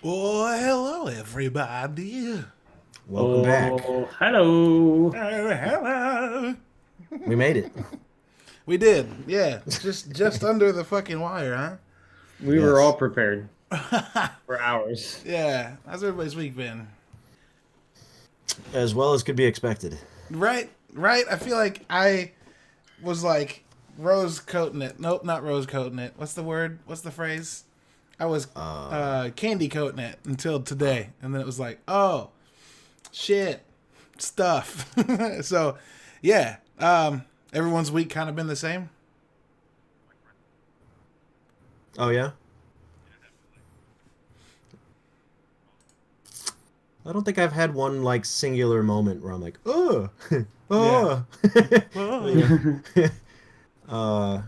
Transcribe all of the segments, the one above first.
Well, hello, everybody. Welcome back. Oh, hello. Hello. We made it. We did, yeah. Just under the fucking wire, We were all Yes. prepared huh? for hours. Yeah. How's everybody's week been? As well as could be expected. Right, right. I feel like I was like rose coating it. Nope, not rose coating it. What's the word? What's the phrase? I was candy coating it until today, and then it was like, oh shit, stuff. So, yeah. Everyone's week kind of been the same. Oh yeah? I don't think I've had one like singular moment where I'm like, oh, Yeah. oh. Whoa. uh,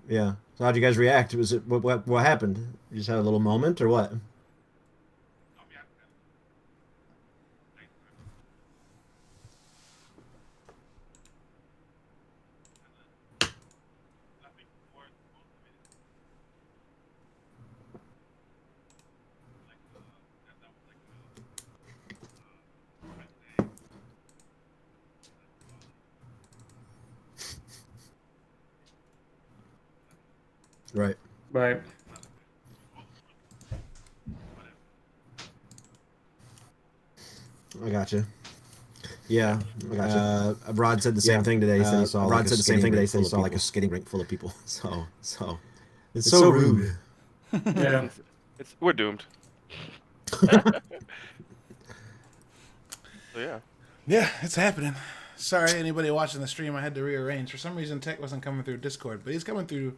yeah. So how'd you guys react? Was it what happened? You just had a little moment or what? Right. Right. I gotcha. Yeah. I gotcha. Rod said the same thing today. He said he saw Rod said the same thing today. He said he saw like a skating rink full of people. So it's It's so so rude. Yeah. We're doomed. So yeah. Yeah, it's happening. Sorry, anybody watching the stream. I had to rearrange. For some reason, Tech wasn't coming through Discord, but he's coming through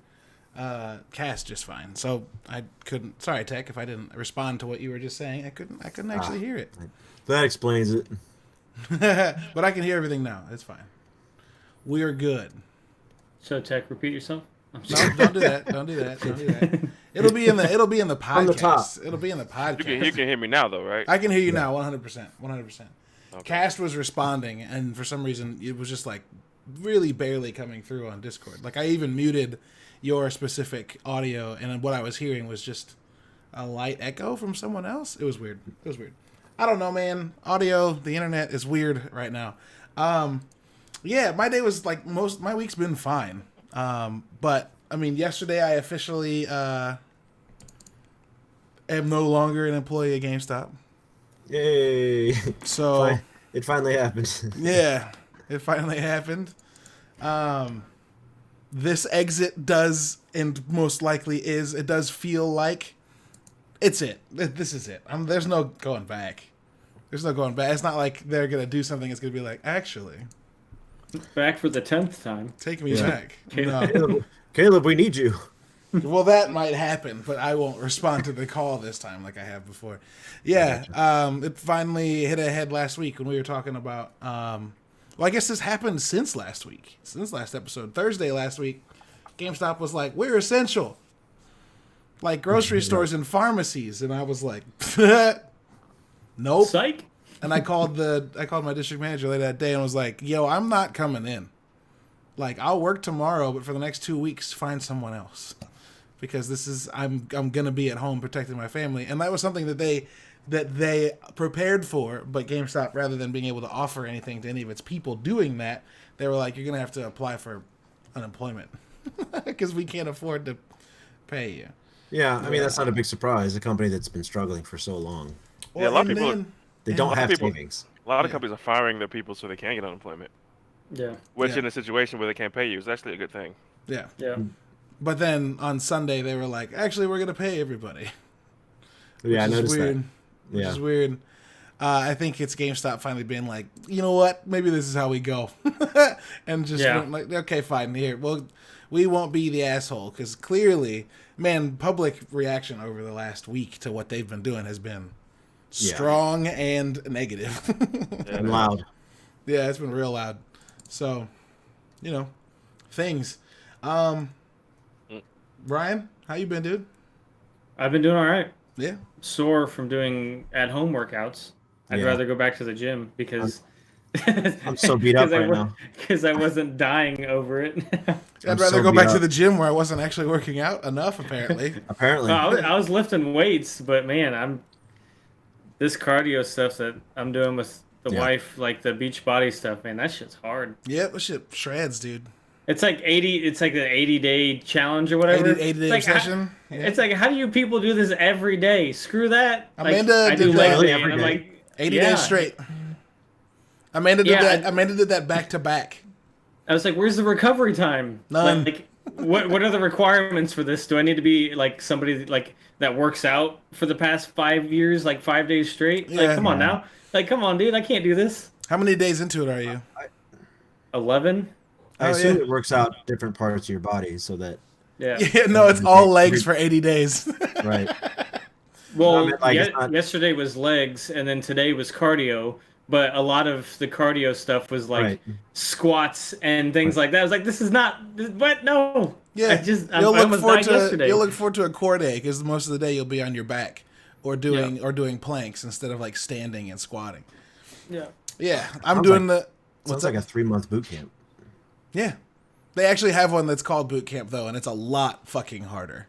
Cast just fine. So I couldn't. Sorry, Tech, if I didn't respond to what you were just saying. I couldn't actually hear it. That explains it. But I can hear everything now. It's fine. We are good. So, Tech, repeat yourself. I'm No, sorry. don't do that. Don't do that. Don't do that. It'll be in the podcast. On the top. It'll be in the podcast. You can hear me now though, right? I can hear you now, 100%. 100%. Okay. Cast was responding, and for some reason, it was just like really barely coming through on Discord. Like I even muted your specific audio, and what I was hearing was just a light echo from someone else. It was weird. It was weird. I don't know, man. Audio, the internet is weird right now. Yeah, my day was like my week's been fine. But I mean, yesterday I officially am no longer an employee at GameStop. Yay! So It finally happened. yeah, it finally happened. This exit does, and most likely is, it does feel like it's it. This is it. There's no going back. There's no going back. It's not like they're gonna do something. It's gonna be like, actually, Back for the 10th time. take me Yeah. back. Okay. No. Caleb, we need you. Well, that might happen, but I won't respond to the call this time like I have before. Yeah, it finally hit ahead last week when we were talking about. Well, I guess this happened since last week, since last episode, Thursday last week. GameStop was like, "We're essential," like grocery stores and pharmacies, and I was like, "Nope." Psych. And I called my district manager later that day and was like, "Yo, I'm not coming in. Like, I'll work tomorrow, but for the next 2 weeks, find someone else." Because this is I'm gonna be at home protecting my family, and that was something that they prepared for. But GameStop, rather than being able to offer anything to any of its people doing that, they were like, "You're gonna have to apply for unemployment because we can't afford to pay you." Yeah, I mean that's not a big surprise. A company that's been struggling for so long, Yeah, a lot of and people then- they and- don't have people- savings. A lot of Yeah. companies are firing their people so they can get unemployment, Yeah. which Yeah. in a situation where they can't pay you is actually a good thing. Yeah, Yeah. but then on Sunday they were like, "Actually, we're gonna pay everybody." Yeah, I Which is noticed weird. that. Which Yeah. is weird. I think it's GameStop finally being like, you know what? Maybe this is how we go, and just Yeah. went like, okay, fine. Here, well, we won't be the asshole because clearly, man, public reaction over the last week to what they've been doing has been Yeah. strong and negative. Yeah, And loud. Yeah, it's been real loud. So, things. Ryan, how you been, dude? I've been doing all right. Yeah. Sore from doing at-home workouts. I'd Yeah. rather go back to the gym because I'm so beat up right now. Because I wasn't dying over it. I'd I'm rather so go beat back to up. the gym where I wasn't actually working out enough, apparently. Apparently. I was lifting weights, but man, this cardio stuff that I'm doing with the Yeah. wife, like the beach body stuff, man, that shit's hard. Yep, that shit shreds, dude. It's like 80. It's like the 80-day challenge or whatever. 80-day It's like, obsession. Yeah. It's like, how do you people do this every day? Screw that. Amanda I do did leg that day, every and I'm day. like 80 yeah. days straight. Amanda did Yeah, that. Amanda did that back to back. I was like, where's the recovery time? None. Like, what are the requirements for this? Do I need to be like somebody like that works out for the past 5 years, like 5 days straight? Yeah. Like, come on now. Like, come on, dude. I can't do this. How many days into it are you? 11. I Oh, assume yeah. it works out different parts of your body so that Yeah. Yeah, no, it's all legs for 80 days. right. Well, I mean, like, it's not- yesterday was legs, and then today was cardio. But a lot of the cardio stuff was like Right. squats and things like that. I was like, this is not. What? No. Yeah, I you'll look almost forward died to yesterday. you'll look forward to a core day because most of the day you'll be on your back or doing planks instead of like standing and squatting. Yeah. Yeah, I'm Sounds doing like- the. Sounds like a 3-month boot camp. Yeah, they actually have one that's called boot camp though, and it's a lot fucking harder.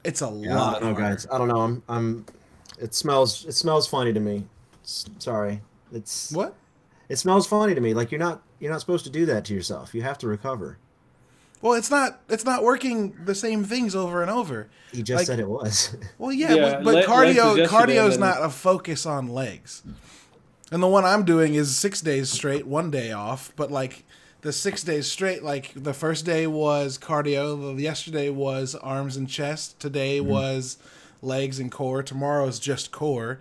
It's a Yeah, lot. I don't know, harder. guys. I don't know. I'm. It smells funny to me. Sorry. It's What? It smells funny to me. Like you're not supposed to do that to yourself. You have to recover. Well, it's not working the same things over and over. He just Like- said it was. Well, yeah, Yeah, but legs cardio was yesterday, cardio's and then- not a focus on legs. And the one I'm doing is 6 days straight, 1 day off. But like the 6 days straight, like the first day was cardio, the yesterday was arms and chest, today was legs and core, tomorrow's just core,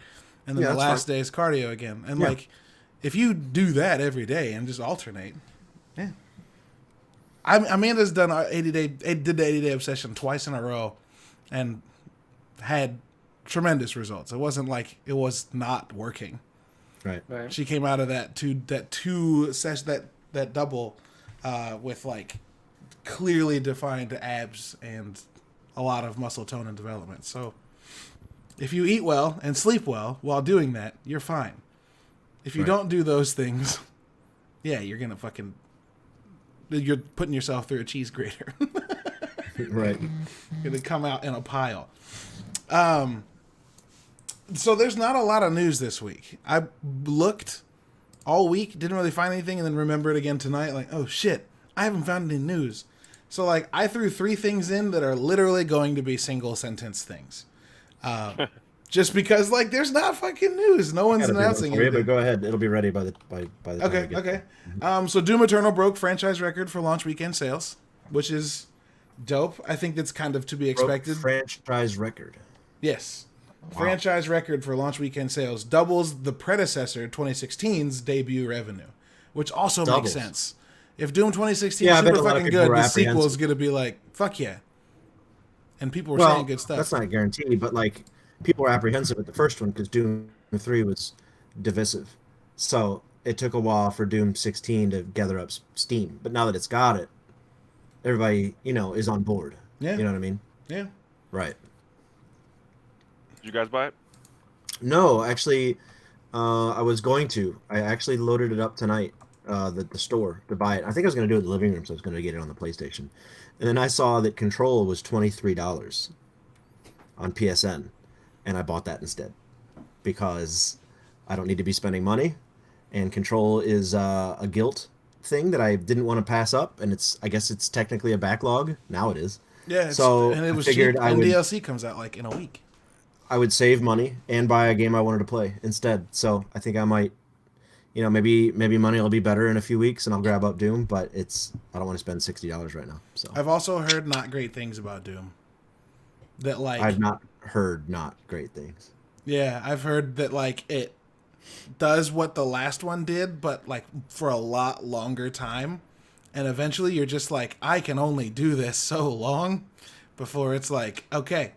and then Yeah, the that's last fine. day is cardio again. And Yeah. like if you do that every day and just alternate, yeah. Amanda's done did the 80-day obsession twice in a row, and had tremendous results. It wasn't like it was not working. Right. Right. She came out of that double with like clearly defined abs and a lot of muscle tone and development. So if you eat well and sleep well while doing that, you're fine. If you Right. don't do those things, yeah, you're putting yourself through a cheese grater. Right. Gonna come out in a pile. So there's not a lot of news this week. I looked all week, didn't really find anything, and then remembered again tonight, like, oh shit, I haven't found any news. So like, I threw 3 things in that are literally going to be single sentence things. Just because like there's not fucking news. No one's Gotta be announcing for you, anything. but go ahead. It'll be ready by the time Okay, we get okay. there. So Doom Eternal broke franchise record for launch weekend sales, which is dope. I think that's kind of to be Broke expected. franchise record. Yes. Franchise record for launch weekend sales doubles the predecessor 2016's debut revenue, which also Doubles. makes sense. If Doom 2016 Yeah, I is bet super a lot of fucking people good, were the sequel is apprehensive. going to be like, fuck yeah. And people were Well, saying good stuff. that's not a guarantee, but like people were apprehensive at the first one because Doom 3 was divisive. So it took a while for Doom 16 to gather up steam. But now that it's got it, everybody, is on board. Yeah. You know what I mean? Yeah. Right. Did you guys buy it? No, actually, I was going to. I actually loaded it up tonight, the store, to buy it. I think I was going to do it in the living room, so I was going to get it on the PlayStation. And then I saw that Control was $23 on PSN, and I bought that instead because I don't need to be spending money, and Control is a guilt thing that I didn't want to pass up, and I guess it's technically a backlog. Now it is. Yeah. So and it was I figured cheap, I and would- DLC comes out like in a week. I would save money and buy a game I wanted to play instead. So I think I might, maybe money will be better in a few weeks and I'll grab up Doom, but I don't want to spend $60 right now. So I've also heard not great things about Doom. That like I've not heard not great things. Yeah, I've heard that like it does what the last one did, but like for a lot longer time. And eventually you're just like, I can only do this so long before it's like, okay,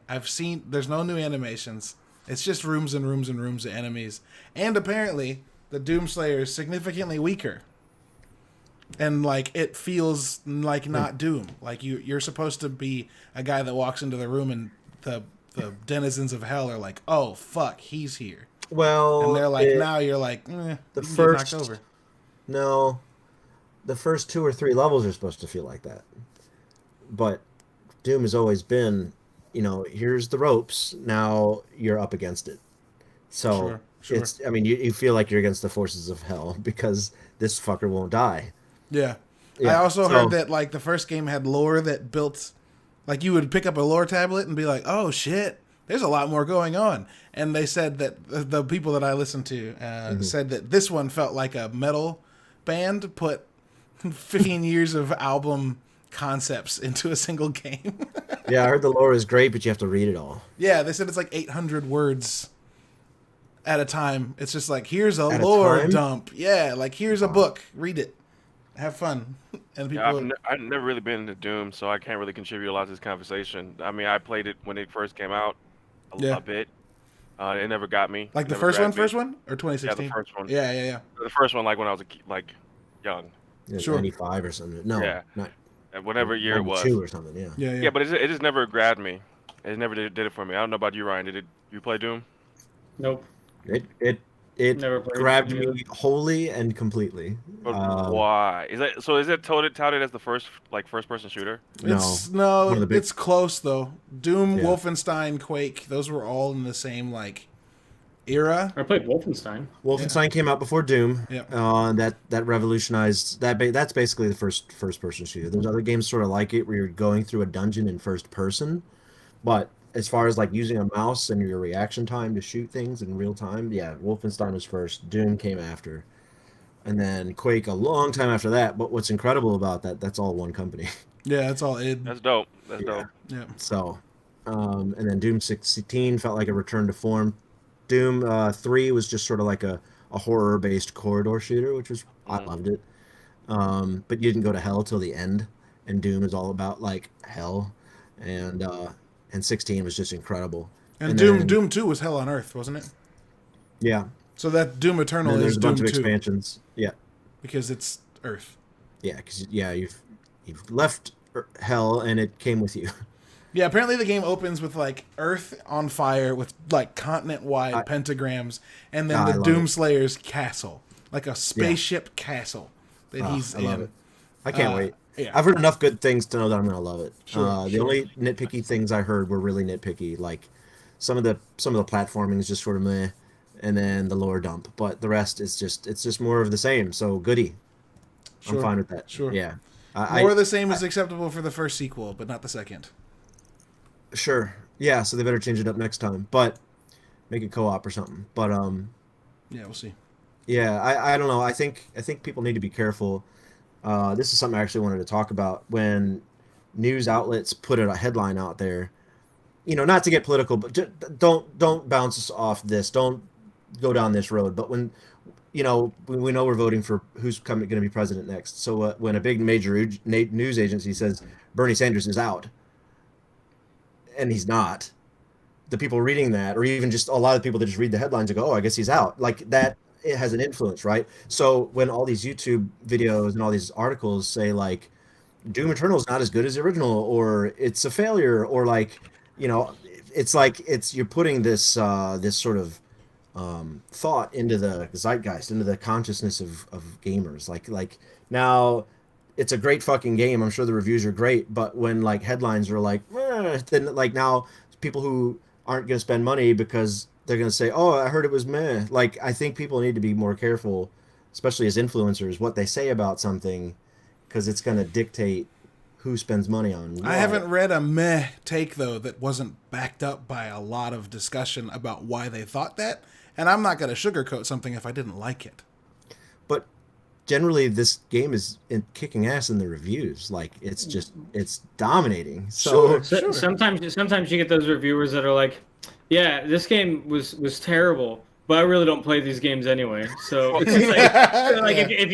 there's no new animations. It's just rooms and rooms and rooms of enemies. And apparently the Doomslayer is significantly weaker. And like it feels like not Doom. Like you're supposed to be a guy that walks into the room and the denizens of hell are like, oh fuck, he's here. Well, And they're like, now you're like, the you can get first knocked over. No, the first 2 or 3 levels are supposed to feel like that. But Doom has always been, here's the ropes. Now you're up against it. So Sure. I mean, you feel like you're against the forces of hell because this fucker won't die. Yeah. I Yeah, also so- heard that like the first game had lore that built, like you would pick up a lore tablet and be like, oh shit, there's a lot more going on. And they said that the people that I listened to said that this one felt like a metal band put 15 years of album concepts into a single game. Yeah, I heard the lore is great, but you have to read it all. Yeah, they said it's like 800 words at a time. It's just like, here's a At a lore time? dump. Yeah, like here's a book. Read it. Have fun. And Yeah, people I've never really been into Doom, so I can't really contribute a lot to this conversation. I mean, I played it when it first came out Yeah. a bit. It never got me. like It the never grabbed me. first one or Yeah, 2016? the first one. Yeah. The first one, like when I was young. Yeah, Sure. 95 or something. No, Yeah. not And whatever year it was. 92 or something. Yeah. Yeah. Yeah, but it just never grabbed me. It never did it for me. I don't know about you, Ryan. You play Doom? Nope. It Never played grabbed it. me wholly and completely. But why? Is it touted as the first person shooter? It's one of the big- it's close though. Doom, Yeah. Wolfenstein, Quake, those were all in the same like era. I played Wolfenstein. Wolfenstein came out before Doom. Yeah. That revolutionized that. That's basically the first person shooter. There's other games sort of like it where you're going through a dungeon in first person, but as far as like using a mouse and your reaction time to shoot things in real time, yeah, Wolfenstein was first. Doom came after, and then Quake a long time after that. But what's incredible about that's all one company. Yeah, that's all id. That's dope. That's Yeah. dope. Yeah. So, and then Doom 16 felt like a return to form. Doom 3 was just sort of like a horror-based corridor shooter, which was I loved it. But you didn't go to hell till the end, and Doom is all about like hell, and 16 was just incredible. And then- Doom 2 was Hell on Earth, wasn't it? Yeah, So that Doom and Eternal then is there's a Doom bunch of 2 expansions. Yeah, because it's Earth. yeah, because you've left hell and it came with you. Yeah, apparently the game opens with like Earth on fire with like continent-wide pentagrams, and then I the love Doom it. Slayer's castle, like a spaceship castle that he's I love in. it. I can't wait. yeah. I've heard enough good things to know that I'm gonna love it. Sure, The sure. only nitpicky things I heard were really nitpicky, like some of the platforming is just sort of meh, and then the lore dump. But the rest is just more of the same. So goody. Sure, I'm fine with that. sure. Yeah. More of the same is acceptable for the first sequel, but not the second. Sure. Yeah. So they better change it up next time, but make it co-op or something. But Yeah, we'll see. yeah, I don't know. I think people need to be careful. This is something I actually wanted to talk about when news outlets put a headline out there. Not to get political, but don't bounce us off this. Don't go down this road. But when we know we're voting for who's going to be president next. So when a big major news agency says Bernie Sanders is out, and he's not, the people reading that, or even just a lot of people that just read the headlines and go, "Oh, I guess he's out," like that, it has an influence, right? So when all these YouTube videos and all these articles say like Doom Eternal is not as good as the original, or it's a failure, or like it's like you're putting this this sort of thought into the zeitgeist, into the consciousness of gamers. Like now, it's a great fucking game. I'm sure the reviews are great, but when like headlines are like, then like now people who aren't going to spend money because they're going to say, "Oh, I heard it was meh." Like I think people need to be more careful, especially as influencers, what they say about something, because it's going to dictate who spends money on what. I haven't read a meh take though that wasn't backed up by a lot of discussion about why they thought that, and I'm not going to sugarcoat something if I didn't like it. But generally, this game is kicking ass in the reviews. Like it's dominating. So Sure. Sometimes you get those reviewers that are like, "Yeah, this game was terrible, but I really don't play these games anyway." So it's just like if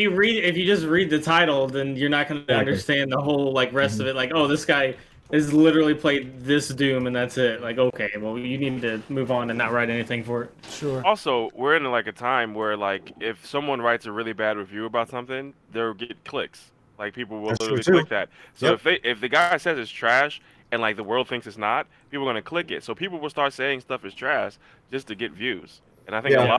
you just read the title, then you're not going to understand the whole like rest of it. Like, oh, this guy has literally played this Doom and that's it. Like, okay, well, you need to move on and not write anything for it. Sure. Also, we're in like a time where like if someone writes a really bad review about something, they'll get clicks. Like people will That's literally true, too. click that. So Yep. if the guy says it's trash and like the world thinks it's not, people are gonna click it. So people will start saying stuff is trash just to get views. And I think Yeah.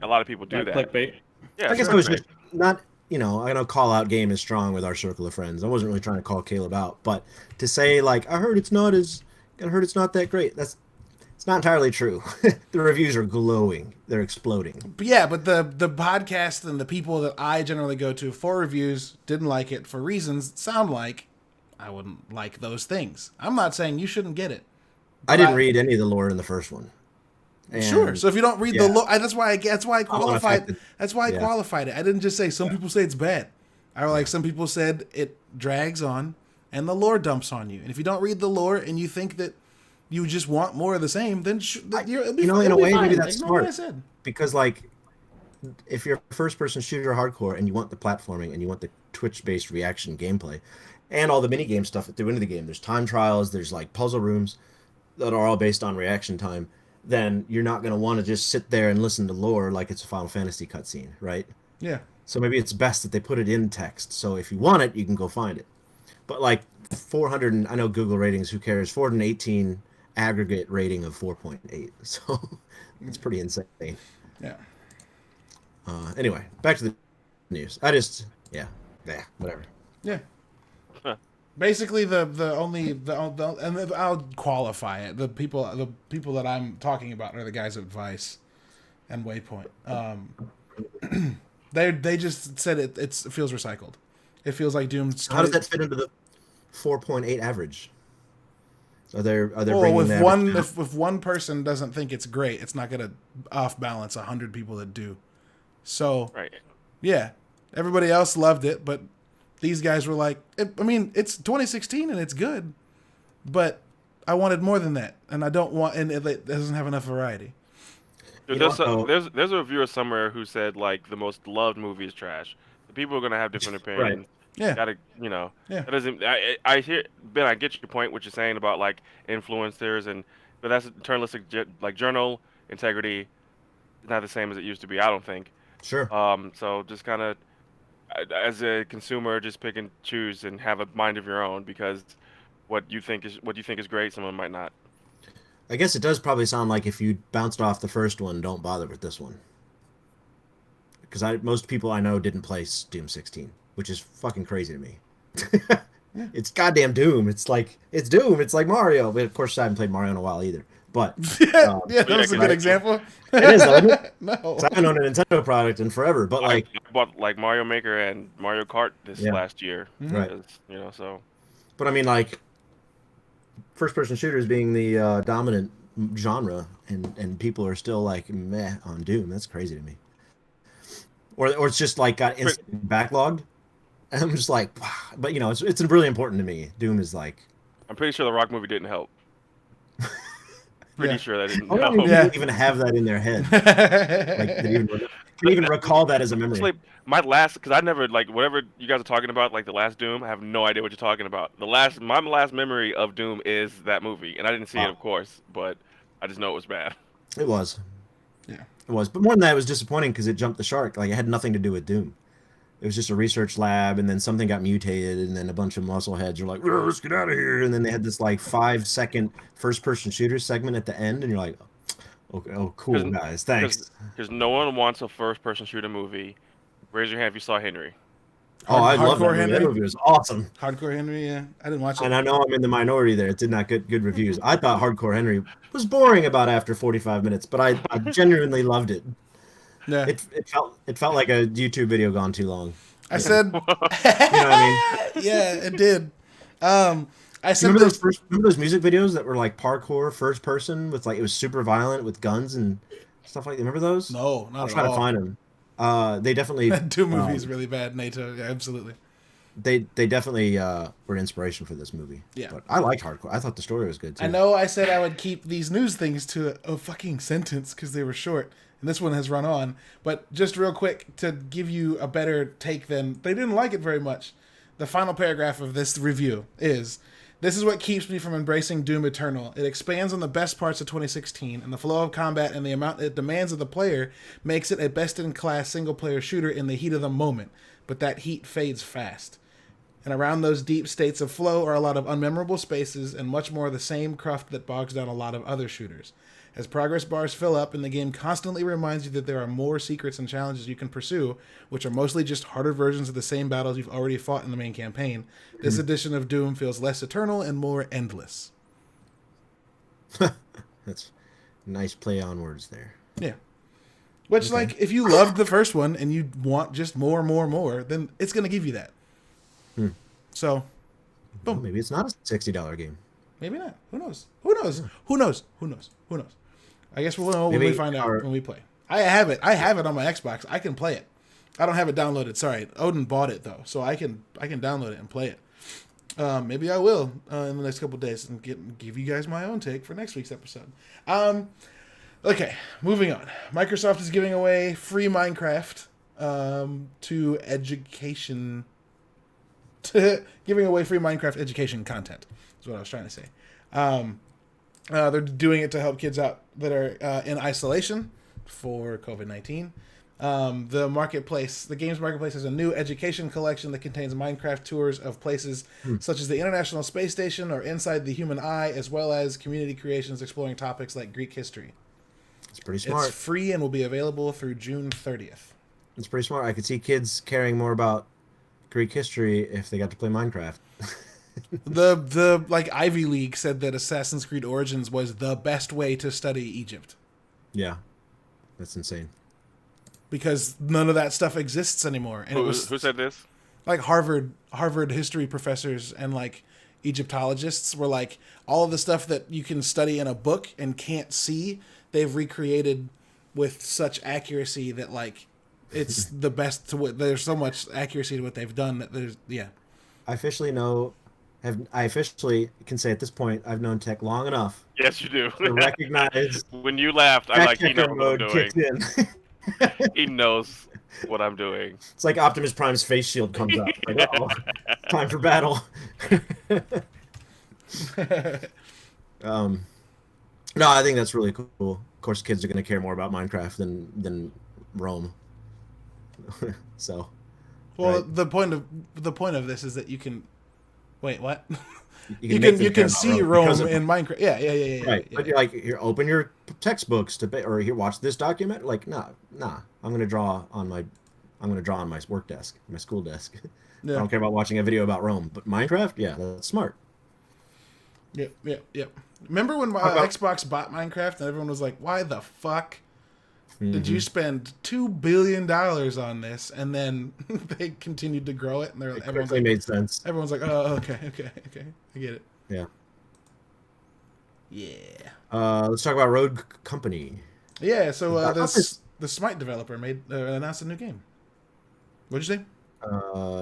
a lot of people do Like that. clickbait. Yeah, I guess it's I was clickbait. just not you know, I know call out game is strong with our circle of friends. I wasn't really trying to call Caleb out, but to say like I heard it's not that great. It's not entirely true. The reviews are glowing. They're exploding. But yeah, but the podcast and the people that I generally go to for reviews didn't like it for reasons that sound like I wouldn't like those things. I'm not saying you shouldn't get it. I didn't read any of the lore in the first one. And sure. So if you don't read the lore, that's why I qualified. unaffected. That's why I qualified it. I didn't just say some people say it's bad. I like some people said it drags on and the lore dumps on you. And if you don't read the lore and you think that you just want more of the same, then in a way, maybe that's Ignore what I smart. said. Because like, if you're a first-person shooter hardcore and you want the platforming and you want the Twitch-based reaction gameplay, and all the mini game stuff that through into the game, there's time trials, there's like puzzle rooms that are all based on reaction time. Then you're not going to want to just sit there and listen to lore like it's a Final Fantasy cutscene, right? Yeah. So maybe it's best that they put it in text. So if you want it, you can go find it. But like 400, and I know Google ratings, who cares? 418 aggregate rating of 4.8. So it's pretty insane. Yeah. Anyway, back to the news. Whatever. Yeah. Basically, and I'll qualify it. The people that I'm talking about are the guys at Vice and Waypoint. They just said it feels recycled. It feels like Doom's. How does that fit into the 4.8 average? Are they well, bringing if one person doesn't think it's great, it's not going to off balance 100 people that do. So Right. yeah, everybody else loved it, but these guys were like, it's 2016 and it's good, but I wanted more than that, and I don't want, and it doesn't have enough variety. Dude, there's a reviewer somewhere who said like the most loved movie is trash. The people are gonna have different opinions. Right. Yeah. Gotta, you know. Yeah. That doesn't. I hear Ben. I get your point. What you're saying about like influencers but that's journalistic like journal integrity is not the same as it used to be. I don't think. Sure. So just kind of as a consumer, just pick and choose and have a mind of your own because what you think is great, someone might not. I guess it does probably sound like if you bounced off the first one, don't bother with this one. Because most people I know didn't play Doom 16, which is fucking crazy to me. It's goddamn Doom. It's Doom. It's like Mario. But of course, I haven't played Mario in a while either. But that was a good example. It is, though, isn't it? No, I haven't owned a Nintendo product in forever. But I bought like Mario Maker and Mario Kart this last year. Right. You know, so. But I mean, like, first-person shooters being the dominant genre, and people are still like meh on Doom. That's crazy to me. Or it's just like got instant backlogged. And I'm just like, wow. But you know, it's really important to me. Doom is like. I'm pretty sure the Rock movie didn't help. Pretty sure that didn't help. People even have that in their head. Like they can even recall that as a memory. Like my last, because I never like whatever you guys are talking about, like the last Doom. I have no idea what you're talking about. My last memory of Doom is that movie, and I didn't see it, of course, but I just know it was bad. It was. Yeah. It was. But more than that, it was disappointing because it jumped the shark. Like it had nothing to do with Doom. It was just a research lab, and then something got mutated, and then a bunch of muscle heads were like, let's get out of here. And then they had this like 5-second first-person shooter segment at the end, and you're like, okay, oh, cool, guys, thanks. Because no one wants a first-person shooter movie. Raise your hand if you saw Henry. Oh, I love that movie. Henry? That movie was awesome. Hardcore Henry, yeah. I didn't watch it. And I know I'm in the minority there. It did not get good reviews. I thought Hardcore Henry was boring about after 45 minutes, but I genuinely loved it. Yeah. It felt like a YouTube video gone too long. I said, you know what I mean? Yeah, it did. I said, remember those music videos that were like parkour first person with like it was super violent with guns and stuff like that? Remember those? No, not I'll at try all. to find them. They definitely Doom movie is really bad, NATO. Yeah, absolutely. They definitely were inspiration for this movie. Yeah. But I liked Hardcore. I thought the story was good too. I know I said I would keep these news things to a fucking sentence because they were short, and this one has run on. But just real quick to give you a better take than they didn't like it very much. The final paragraph of this review is, "This is what keeps me from embracing Doom Eternal. It expands on the best parts of 2016, and the flow of combat and the amount it demands of the player makes it a best-in-class single-player shooter in the heat of the moment. But that heat fades fast." And around those deep states of flow are a lot of unmemorable spaces and much more of the same cruft that bogs down a lot of other shooters. As progress bars fill up and the game constantly reminds you that there are more secrets and challenges you can pursue, which are mostly just harder versions of the same battles you've already fought in the main campaign, this edition of Doom feels less eternal and more endless. That's a nice play on words there. Yeah. Which, like, if you loved the first one and you want just more, then it's going to give you that. So, boom. Well, maybe it's not a $60 game. Maybe not. Who knows? Who knows? I guess we'll know when we find out when we play. I have it on my Xbox. I can play it. I don't have it downloaded. Sorry, Odin bought it though, so I can download it and play it. Maybe I will in the next couple of days and give you guys my own take for next week's episode. Okay, moving on. Microsoft is giving away free Minecraft to education. Giving away free Minecraft education content is what I was trying to say. They're doing it to help kids out that are in isolation for COVID-19. The games marketplace has a new education collection that contains Minecraft tours of places such as the International Space Station or Inside the Human Eye, as well as community creations exploring topics like Greek history. It's pretty smart. It's free and will be available through June 30th. It's pretty smart. I could see kids caring more about Greek history if they got to play Minecraft. The Ivy League said that Assassin's Creed Origins was the best way to study Egypt. Yeah, that's insane. Because none of that stuff exists anymore. And who said this? Like Harvard history professors and like Egyptologists were like, all of the stuff that you can study in a book and can't see, they've recreated with such accuracy that like it's the best to what there's so much accuracy to what they've done that there's I officially can say at this point I've known Tech long enough. Yes, you do. To recognize when you laughed, I like he knows what I'm doing. Kicks in. He knows what I'm doing. It's like Optimus Prime's face shield comes up. Like, uh-oh, time for battle. No, I think that's really cool. Of course, kids are going to care more about Minecraft than Rome. So, well, right. the point of this is that you can wait. What? You can see Rome in Minecraft. Yeah. Right, Yeah. but you're like, here, open your textbooks or here, watch this document. Like, nah. I'm gonna draw on my work desk, my school desk. Yeah. I don't care about watching a video about Rome, but Minecraft, yeah, that's smart. Yep. Remember when Xbox bought Minecraft and everyone was like, "Why the fuck did you spend $2 billion on this?" And then they continued to grow it, and everyone's like, made sense. Everyone's like, "Oh, okay, I get it." Yeah. Yeah. Let's talk about Rogue Company. Yeah. So the Smite developer announced a new game. What'd you say?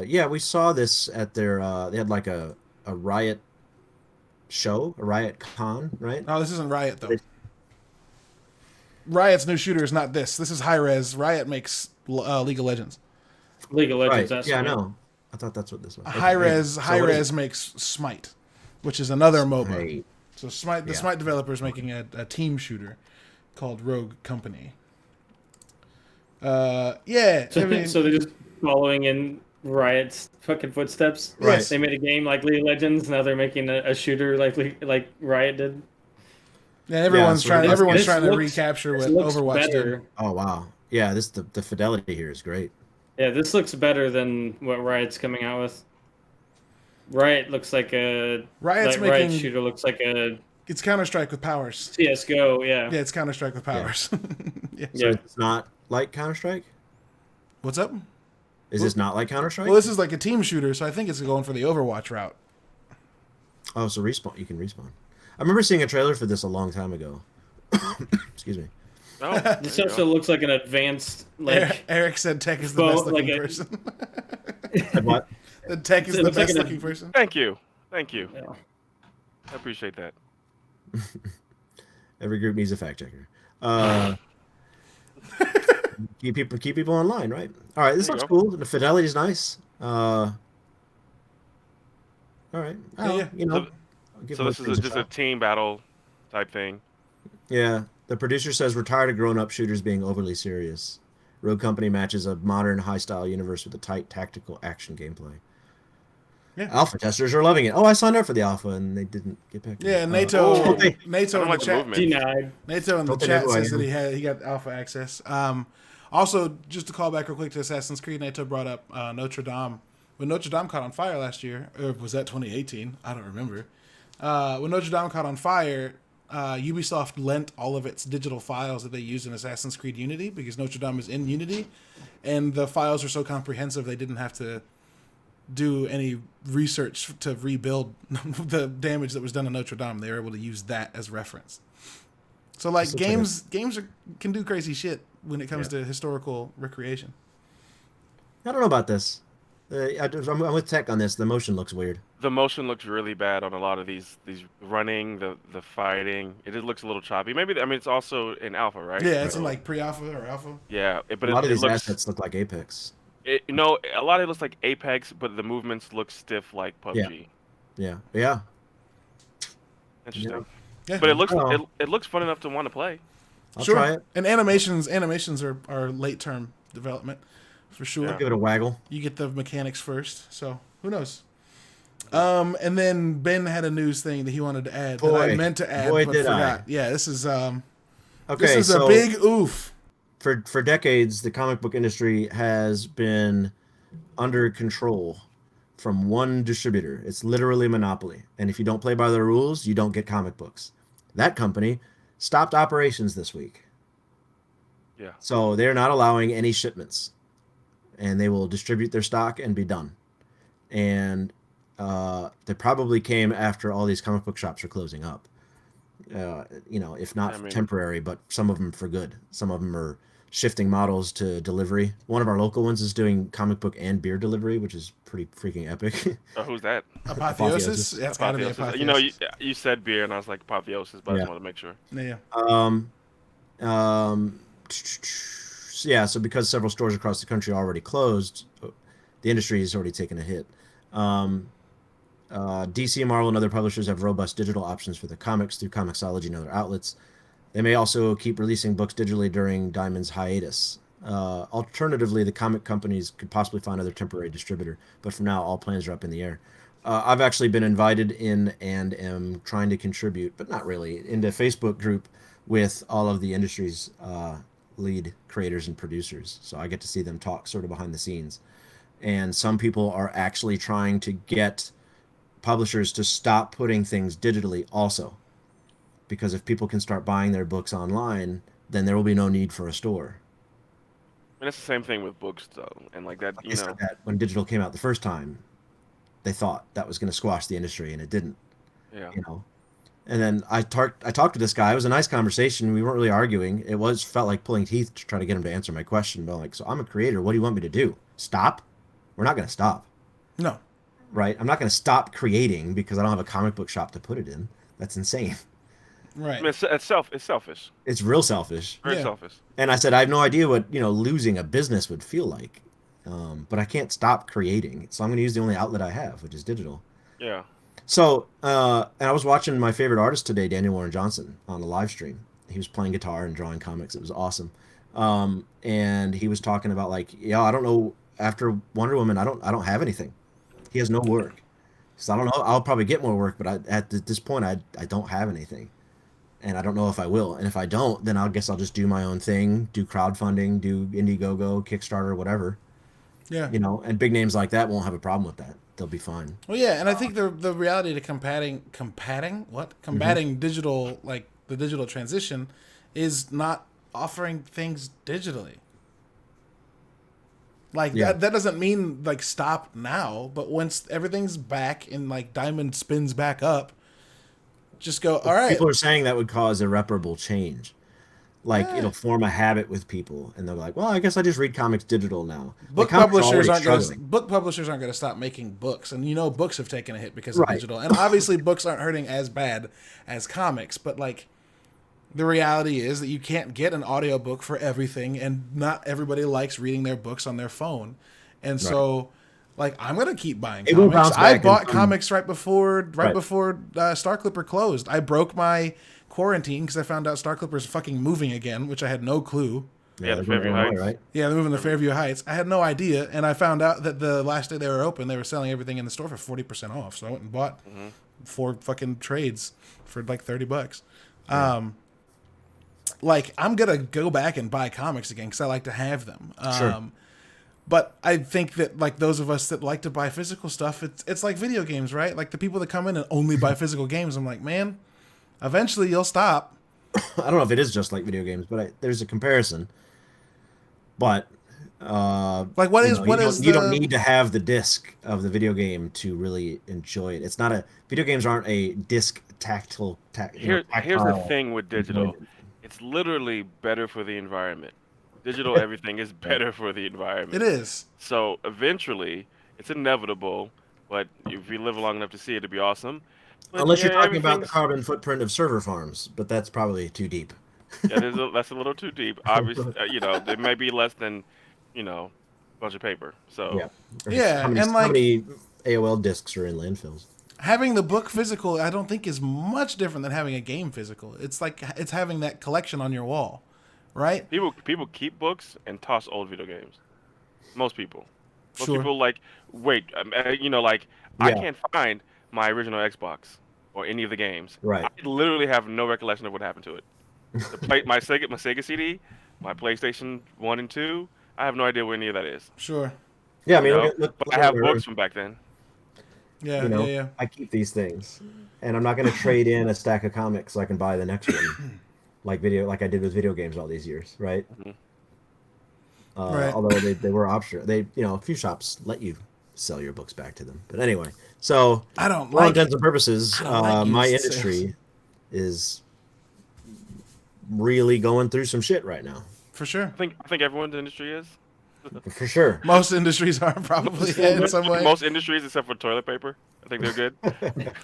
Yeah, we saw this at their. They had like a Riot show, a Riot Con, right? Oh, this isn't Riot though. Riot's new shooter is not this. This is Hi-Rez. Riot makes League of Legends. League of Legends. Right. That's yeah, I right. know. I thought that's what this was. Hi-Rez makes Smite, which is another MOBA. Right. So Smite developer is making a team shooter called Rogue Company. So they're just following in Riot's fucking footsteps. Right. They made a game like League of Legends. Now they're making a shooter like Riot did. Yeah, everyone's trying to looks- recapture what This looks Overwatch better. did. Oh wow. Yeah, the fidelity here is great. Yeah, this looks better than what Riot's coming out with. Riot looks like a Riot's Riot making shooter looks like a it's Counter-Strike with powers. CS:GO. Yeah. Yeah, it's Counter-Strike with powers. Yeah. So Yeah. it's not like Counter-Strike? What's up? Is this not like Counter-Strike? Well, this is like a team shooter, so I think it's going for the Overwatch route. Oh, so respawn. You can respawn. I remember seeing a trailer for this a long time ago. Excuse me. Oh, This there you also go. looks like an advanced like Eric said Tech is the Well, best looking like a- person. What? The Tech is It the looks like best an- looking person. Thank you. Yeah. I appreciate that. Every group needs a fact checker. Keep people online, right? All right, this There you looks go. cool. The fidelity's nice. All right. Well, Yeah. You know. I'll give So most this things is just a shot. team battle type thing. Yeah. The producer says we're tired of grown-up shooters being overly serious. Rogue Company matches a modern, high-style universe with a tight, tactical action gameplay. Yeah. Alpha testers are loving it. Oh, I signed up for the alpha and they didn't get back to me. Yeah, NATO, okay. NATO in the like the chat, movement. Denied. NATO in the Hope they know chat who I says that am. he got alpha access. Also, just to call back real quick to Assassin's Creed, NATO brought up Notre Dame. When Notre Dame caught on fire last year, or was that 2018? I don't remember. When Notre Dame caught on fire, Ubisoft lent all of its digital files that they used in Assassin's Creed Unity because Notre Dame is in Unity, and the files were so comprehensive they didn't have to do any research to rebuild the damage that was done to Notre Dame. They were able to use that as reference. So like games can do crazy shit when it comes to historical recreation. I don't know about this. I'm with Tech on this. The motion looks weird. The motion looks really bad on a lot of these running, the fighting. It just looks a little choppy. Maybe it's also in alpha, right? Yeah, it's in like pre-alpha or alpha. Yeah, but A lot of these looks, assets look like Apex. a lot of it looks like Apex, but the movements look stiff like PUBG. Yeah. Interesting. Yeah. But it looks fun enough to want to play. I'll Sure. try it. And animations are late term development for sure. Yeah. Give it a waggle. You get the mechanics first, so who knows? And then Ben had a news thing that he wanted to add that I meant to add but forgot. Yeah, this is Okay, this is so a big oof. for decades, the comic book industry has been under control from one distributor. It's literally a monopoly. And if you don't play by the rules, you don't get comic books. That company stopped operations this week. Yeah. So they're not allowing any shipments. And they will distribute their stock and be done. And they probably came after all these comic book shops are closing up. If not temporary, but some of them for good. Some of them are shifting models to delivery. One of our local ones is doing comic book and beer delivery, which is pretty freaking epic. Who's that? Apotheosis? That's gotta be Apotheosis. You said beer, and I was like Apotheosis, but I just wanted to make sure. Yeah. So because several stores across the country are already closed, the industry has already taken a hit. DC, Marvel, and other publishers have robust digital options for the comics through Comixology and other outlets. They may also keep releasing books digitally during Diamond's hiatus. Alternatively, the comic companies could possibly find another temporary distributor, but for now, all plans are up in the air. I've actually been invited in and am trying to contribute, but not really, into a Facebook group with all of the industry's lead creators and producers. So I get to see them talk sort of behind the scenes. And some people are actually trying to get publishers to stop putting things digitally also. Because if people can start buying their books online, then there will be no need for a store. And it's the same thing with books, though, and like that. They said that when digital came out the first time, they thought that was going to squash the industry, and it didn't. Yeah. And then I talked to this guy. It was a nice conversation. We weren't really arguing. It felt like pulling teeth to try to get him to answer my question. But I'm like, so I'm a creator. What do you want me to do? Stop? We're not going to stop. No. Right? I'm not going to stop creating because I don't have a comic book shop to put it in. That's insane. Right. I mean, it's selfish. It's real selfish. Very selfish. And I said, I have no idea what, losing a business would feel like. But I can't stop creating. So I'm going to use the only outlet I have, which is digital. Yeah. So, and I was watching my favorite artist today, Daniel Warren Johnson, on a live stream. He was playing guitar and drawing comics. It was awesome. And he was talking about I don't know, after Wonder Woman, I don't have anything. He has no work. So I don't know. I'll probably get more work, but at this point, I don't have anything. And I don't know if I will. And if I don't, then I guess I'll just do my own thing, do crowdfunding, do Indiegogo, Kickstarter, whatever. Yeah. And big names like that won't have a problem with that. They'll be fine. Well, yeah, and I think the reality to combating digital, like the digital transition, is not offering things digitally. That doesn't mean stop now, but once everything's back and Diamond spins back up, just go, all right. People are saying that would cause irreparable change. It'll form a habit with people, and they're like, well, I guess I just read comics digital now. Book publishers aren't going to stop making books, and books have taken a hit because of digital. And obviously books aren't hurting as bad as comics, but the reality is that you can't get an audiobook for everything, and not everybody likes reading their books on their phone. And so I'm gonna keep buying comics. I bought comics right before Star Clipper closed. I broke my quarantine because I found out Star Clipper is fucking moving again, which I had no clue. Yeah, the they're going Fairview to Illinois, Heights. right? Yeah, they're moving to Fairview Heights. I had no idea, and I found out that the last day they were open, they were selling everything in the store for 40% off. So I went and bought 4 fucking trades for like $30. Like, I'm gonna go back and buy comics again because I like to have them. Sure. But I think that, like, those of us that like to buy physical stuff, it's like video games, right? Like, the people that come in and only buy physical games, I'm like, man, eventually you'll stop. I don't know if it is just like video games, but there's a comparison. But Like, you don't need to have the disc of the video game to really enjoy it. It's not video games aren't a disc tactile. Here's the thing with digital. It's literally better for the environment. Digital everything is better for the environment. It is. So eventually, it's inevitable, but if we live long enough to see it, it'd be awesome. But Unless you're talking about the carbon footprint of server farms, but that's probably too deep. That's a little too deep. Obviously, it may be less than, a bunch of paper. So Yeah, how many AOL discs are in landfills? Having the book physical, I don't think is much different than having a game physical. It's like it's having that collection on your wall, right? People keep books and toss old video games. Most people. Most Sure. people wait, I can't find my original Xbox or any of the games. Right. I literally have no recollection of what happened to it. My Sega CD, my PlayStation 1 and 2, I have no idea where any of that is. Sure. Yeah, I mean, But I have books from back then. Yeah, yeah. I keep these things, and I'm not going to trade in a stack of comics so I can buy the next one, like I did with video games all these years, right? Right. Although they were optional, a few shops let you sell your books back to them. But anyway, so I don't for all like intents and purposes, my used industry is really going through some shit right now. For sure. I think everyone's industry is. For sure. Most industries are probably in some way. Most industries, except for toilet paper, I think they're good.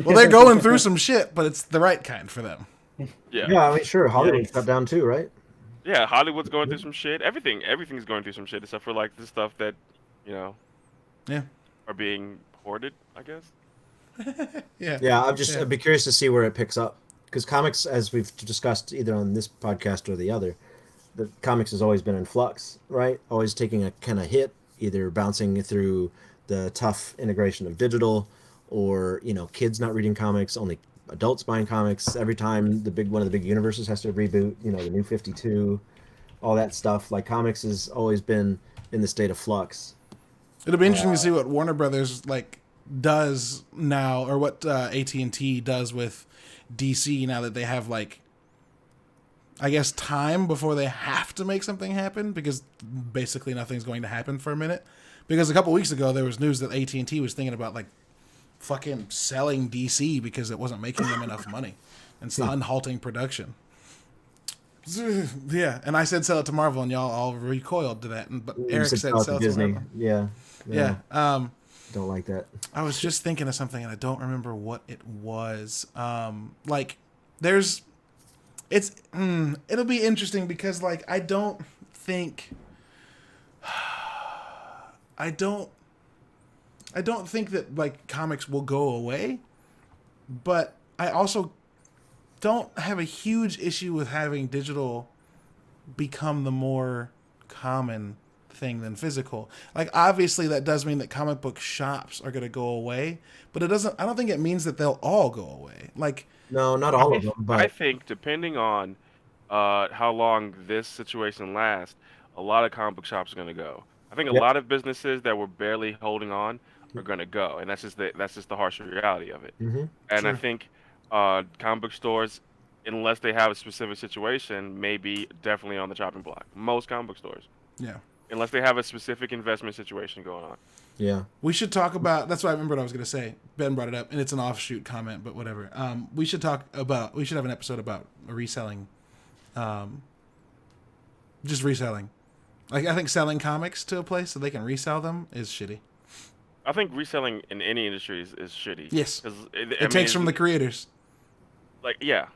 Well, they're going through some shit, but it's the right kind for them. Yeah, I mean, sure. Hollywood shut down too, right? Yeah, Hollywood's going through some shit. Everything's going through some shit, except for like the stuff that, Yeah. are being hoarded, I guess. Yeah. I'd be curious to see where it picks up, because comics, as we've discussed either on this podcast or the other, the comics has always been in flux, right? Always taking a kind of hit, either bouncing through the tough integration of digital, or kids not reading comics, only adults buying comics. Every time one of the big universes has to reboot, the New 52, all that stuff. Like, comics has always been in the state of flux. It'll be interesting to see what Warner Brothers does now, or what AT&T does with DC now that they have I guess time before they have to make something happen, because basically nothing's going to happen for a minute. Because a couple weeks ago there was news that AT&T was thinking about fucking selling DC because it wasn't making them enough money and halting production. Yeah, and I said sell it to Marvel, and y'all all recoiled to that. But Eric said sell it to Disney. Marvel. Yeah. Don't like that. I was just thinking of something, and I don't remember what it was. It'll be interesting because I don't think that comics will go away, but I also don't have a huge issue with having digital become the more common thing than physical. Obviously that does mean that comic book shops are going to go away, but I don't think it means that they'll all go away. No, not all of them, but I think depending on how long this situation lasts, a lot of comic book shops are going to go. I think a lot of businesses that were barely holding on are going to go, and that's just the harsh reality of it. Mm-hmm. And Sure. I think comic book stores, unless they have a specific situation, may be definitely on the chopping block. Most comic book stores, Yeah. unless they have a specific investment situation going on. yeah. We should talk about. That's why I remember what I was going to say. Ben brought it up, and it's an offshoot comment, but whatever. We should have an episode about reselling, just reselling. I think selling comics to a place so they can resell them is shitty. I think reselling in any industry is shitty. Yes, 'Cause it takes from the creators. Yep.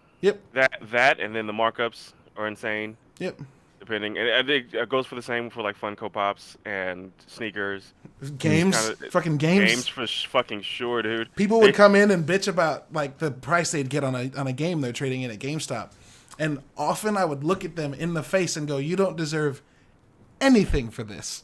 That and then the markups are insane. Yep. Depending, and I think it goes for the same for Funko Pops and sneakers. Games, fucking games. Games for fucking sure, dude. People would come in and bitch about the price they'd get on a game they're trading in at GameStop, and often I would look at them in the face and go, "You don't deserve anything for this.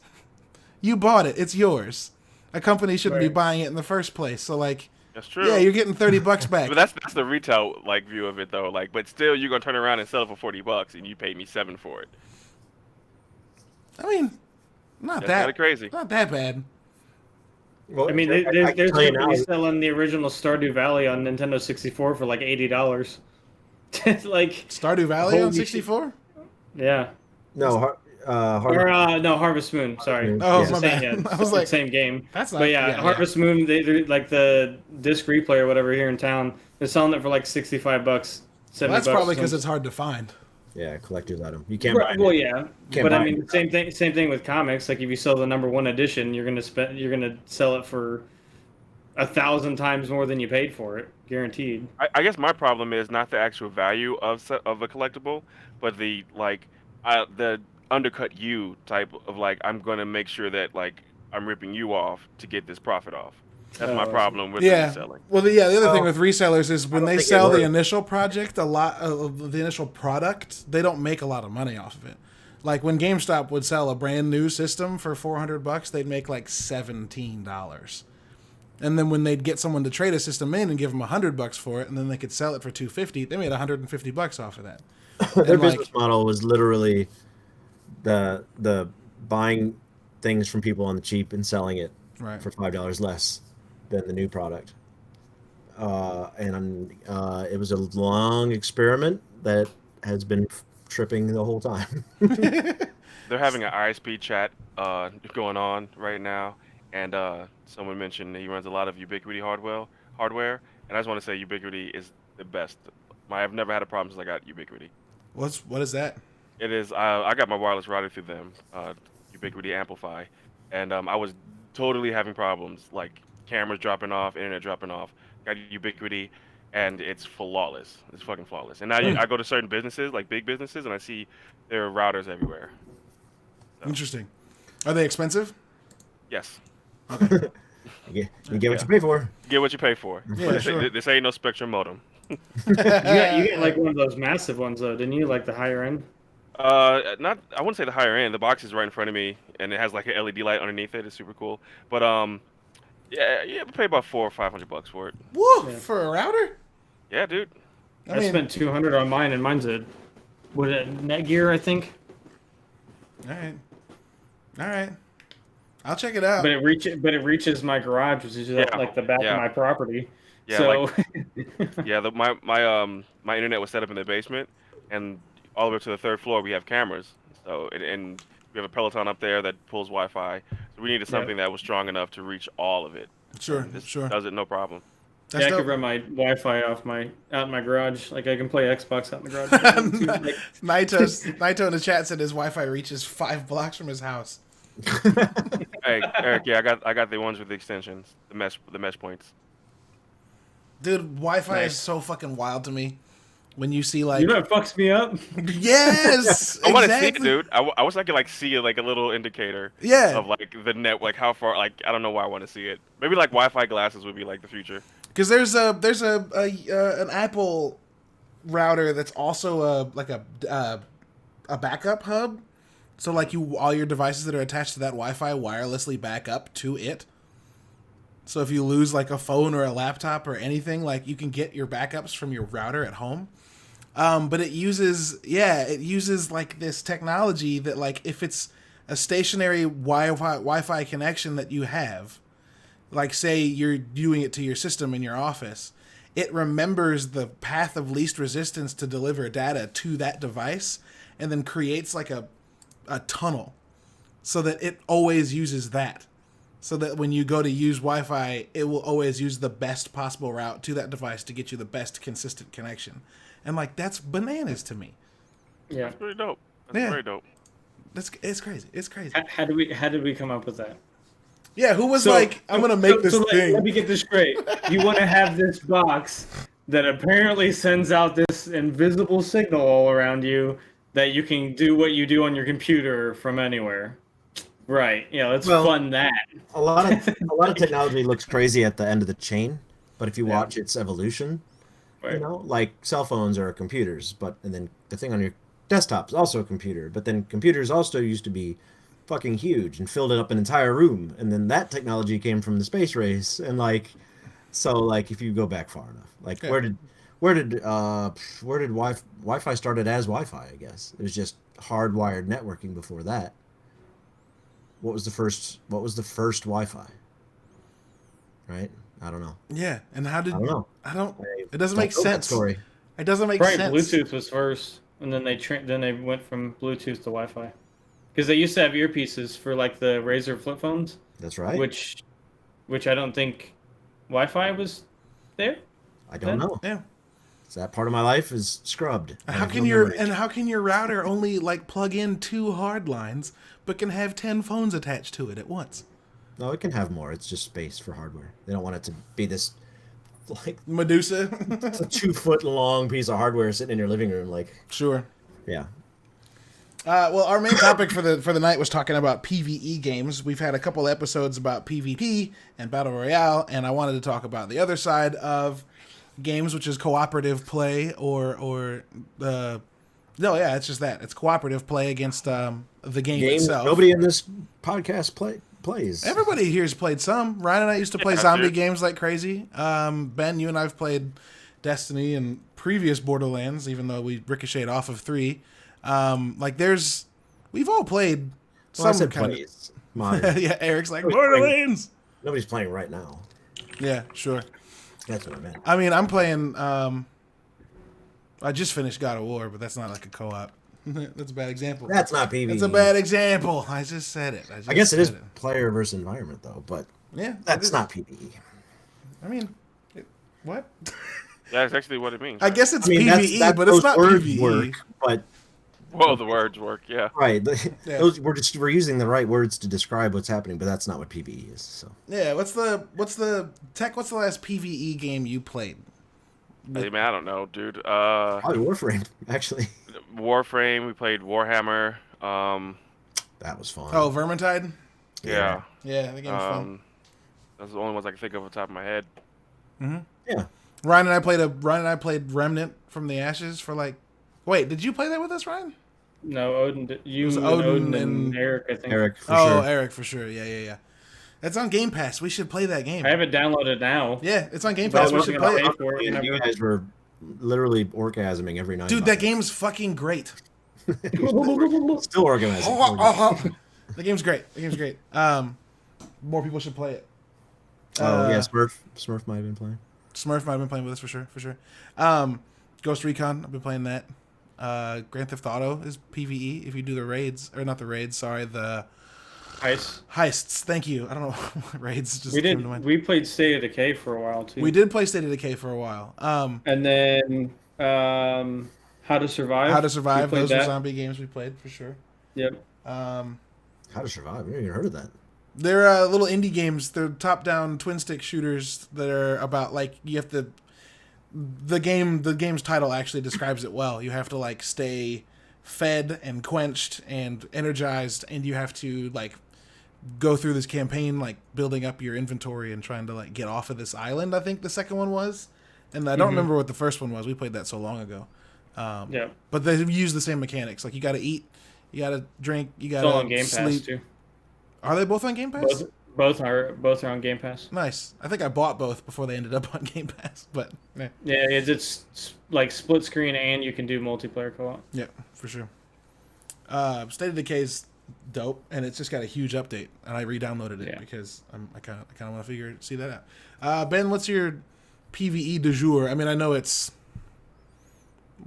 You bought it. It's yours. A company shouldn't be buying it in the first place. So, like, That's true. yeah, you're getting $30 back. But that's the retail like view of it though. Like, but still, you're gonna turn around and sell it for $40, and you paid me $7 for it. I mean, not That's that kind of crazy. Not that bad. Well, I mean, there's companies selling the original Stardew Valley on Nintendo 64 for like $80. Like Stardew Valley on 64? Yeah. No, no, Harvest Moon. Sorry. Oh, Yeah. my bad. I was the like, same game. that's not. But yeah, Harvest Moon. They're like the disc replay or whatever here in town. They're selling it for like $65, $70. Well, that's probably because it's hard to find. Yeah, collector's item. You can't buy it. Well, yeah, Can't but buy I mean, it. same thing with comics. Like if you sell the #1 edition, you're gonna sell it for 1,000 times more than you paid for it, guaranteed. I guess my problem is not the actual value of a collectible, but the the undercut you type of like I'm gonna make sure that like I'm ripping you off to get this profit off. That's my problem with reselling. Well, the other thing with resellers is when they think it sell the works. initial project, a lot of the initial product, they don't make a lot of money off of it. Like when GameStop would sell a brand new system for $400, they'd make like $17. And then when they'd get someone to trade a system in and give them $100 for it, and then they could sell it for $250, they made $150 off of that. Their And, business model was literally the buying things from people on the cheap and selling it right. for $5 less than the new product. And it was a long experiment that has been tripping the whole time. They're having an ISP chat going on right now, and someone mentioned he runs a lot of Ubiquiti hardware, and I just want to say Ubiquiti is the best. I've never had a problem since I got Ubiquiti. What is that? It is. I got my wireless router through them, Ubiquiti Amplify, and I was totally having problems like cameras dropping off, internet dropping off. Got Ubiquiti, and it's flawless. It's fucking flawless. And now I go to certain businesses, like big businesses, and I see there are routers everywhere. So, Interesting. Are they expensive? yes. You get what you pay for. You get what you pay for. Yeah, But sure. this ain't no Spectrum modem. You get like one of those massive ones though, didn't you? Like the higher end. Not. I wouldn't say the higher end. The box is right in front of me, and it has like an LED light underneath it. It's super cool. But yeah, we pay about $400 or $500 for it. Woo! For a router? Yeah, dude. I spent $200 on mine, and mine's a Netgear, I think. All right. I'll check it out. But it reaches my garage, which is like the back of my property. Yeah, so my internet was set up in the basement, and all the way to the third floor we have cameras. So and we have a Peloton up there that pulls Wi-Fi. So we needed something that was strong enough to reach all of it. Sure, And this sure. does it no problem. That's I dope. could run my Wi-Fi out in my garage. Like I can play Xbox out in the garage. Naito in the chat said his Wi-Fi reaches 5 blocks from his house. Hey, Eric, yeah, I got the ones with the extensions, the mesh points. Dude, Wi-Fi is so fucking wild to me. When you see like, You know what fucks me up? yes, I want to see it, exactly. dude. I wish I could like see like a little indicator. Yeah. Of like the net, like how far. Like I don't know why I want to see it. Maybe like Wi-Fi glasses would be like the future. Because there's an Apple router that's also a backup hub. So like all your devices that are attached to that Wi-Fi wirelessly back up to it. So if you lose like a phone or a laptop or anything, like you can get your backups from your router at home. But it uses like this technology that like if it's a stationary Wi-Fi connection that you have, like say you're doing it to your system in your office, it remembers the path of least resistance to deliver data to that device and then creates like a tunnel so that it always uses that. So that when you go to use Wi-Fi, it will always use the best possible route to that device to get you the best consistent connection. And like that's bananas to me. Yeah, That's pretty dope. That's very dope. It's crazy. It's crazy. how did we come up with that? Yeah, who was like, I'm gonna make this thing. Let me get this straight. You want to have this box that apparently sends out this invisible signal all around you that you can do what you do on your computer from anywhere. Right. Yeah, let's fund that. A lot of technology looks crazy at the end of the chain, but if you watch its evolution, Right. like cell phones are computers, and then the thing on your desktop is also a computer, but then computers also used to be fucking huge and filled it up an entire room. And then that technology came from the space race. And like, so like if you go back far enough, like Yeah. where did Wi-Fi started as Wi-Fi? I guess it was just hardwired networking before that. What was the first Wi-Fi? Right? I don't know. Yeah, and how did I don't know. it doesn't make Don't know that sense. story. It doesn't make Right, sense. Bluetooth was first, and then they went from Bluetooth to Wi-Fi, because they used to have earpieces for like the Razr flip phones, That's right. which I don't think Wi-Fi was there. I don't know. Yeah. So that part of my life is scrubbed. I How have can no your memory. router only like plug in 2 hard lines, but can have 10 phones attached to it at once? No, it can have more. It's just space for hardware. They don't want it to be this like Medusa. it's a 2-foot long piece of hardware sitting in your living room. Like, Sure. yeah. Well, our main topic for the night was talking about PvE games. We've had a couple episodes about PvP and Battle Royale, and I wanted to talk about the other side of games, which is cooperative play it's just that. It's cooperative play against the game Games itself. nobody in this podcast plays. Everybody here's played some. Ryan and I used to play Yeah, zombie dude. games like crazy. Ben, you and I have played Destiny and previous Borderlands, even though we ricocheted off of 3. We've all played Well, I some said kind plays. Modern. yeah, Eric's like, Nobody's playing. Borderlands! Nobody's playing right now. Yeah, sure. That's what I meant. I mean, I'm playing, I just finished God of War, but that's not like a co-op. That's a bad example. That's not PvE. That's a bad example. I just said it. I guess it is player versus environment, though, but Yeah. that's not PvE. I mean, what? That's actually what it means. I guess it's I mean, PvE, but it's those not words PvE. work, but Well, the words work, yeah. right. Yeah. We're using the right words to describe what's happening, but that's not what PvE is. So Yeah, what's the last PvE game you played? Hey, man, I don't know, dude. probably Warframe, actually. Warframe. We played Warhammer. That was fun. Oh, Vermintide? Yeah. Yeah, the game was fun. That's the only ones I can think of off the top of my head. Yeah. Ryan and I played Remnant from the Ashes for like. Wait, did you play that with us, Ryan? No, Odin. You, was and Odin Odin and and Eric, I think. Eric, for Oh, sure. Eric for sure. Yeah. That's on Game Pass. We should play that game. I have it downloaded now. Yeah, it's on Game But I Pass. We wasn't should gonna play it. pay for it. You whenever- guys were literally orgasming every night. Dude, about that it. game's fucking great. Still organizing. The game's great. More people should play it. Yeah, Smurf might have been playing. Smurf might have been playing with us for sure. Ghost Recon, I've been playing that. Grand Theft Auto is PvE if you do the raids, or not the raids. Sorry, the Ice. heists. Thank you. I don't know what raids just came to mind. We played State of Decay for a while too. We did play State of Decay for a while. And then How to Survive. How to Survive. We played Those were that. zombie games we played for sure. Yep. How to Survive? I've never even heard of that. They're little indie games. They're top-down twin-stick shooters that are about like you have to. The game's title actually describes it well. You have to like stay fed and quenched and energized, and you have to like go through this campaign like building up your inventory and trying to like get off of this island. I think the second one was, and I don't remember what the first one was. We played that so long ago. Yeah. But they use the same mechanics. Like you got to eat, you got to drink, you got Still on to Game sleep. Pass too. Are they both on Game Pass? Both are on Game Pass. Nice. I think I bought both before they ended up on Game Pass, but yeah, Yeah, it's like split screen and you can do multiplayer co-op. yeah, for sure. State of Decay is dope, and it's just got a huge update, and I re-downloaded it because I kind of want to see that out. Ben, what's your PvE du jour? I mean, I know it's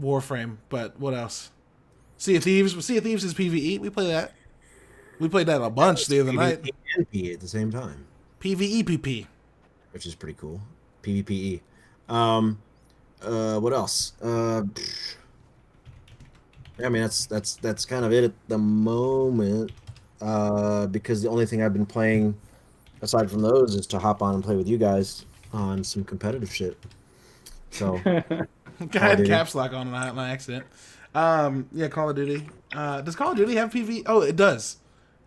Warframe, but what else? Sea of Thieves. Sea of Thieves is PvE. We play that. We played that a bunch the other night. PvP and P at the same time, PvEPP. which is pretty cool. PvPE. What else? I mean, that's kind of it at the moment. Because the only thing I've been playing aside from those is to hop on and play with you guys on some competitive shit. So I had caps lock on an accident. Yeah, Call of Duty. Does Call of Duty have PvE? Oh, it does.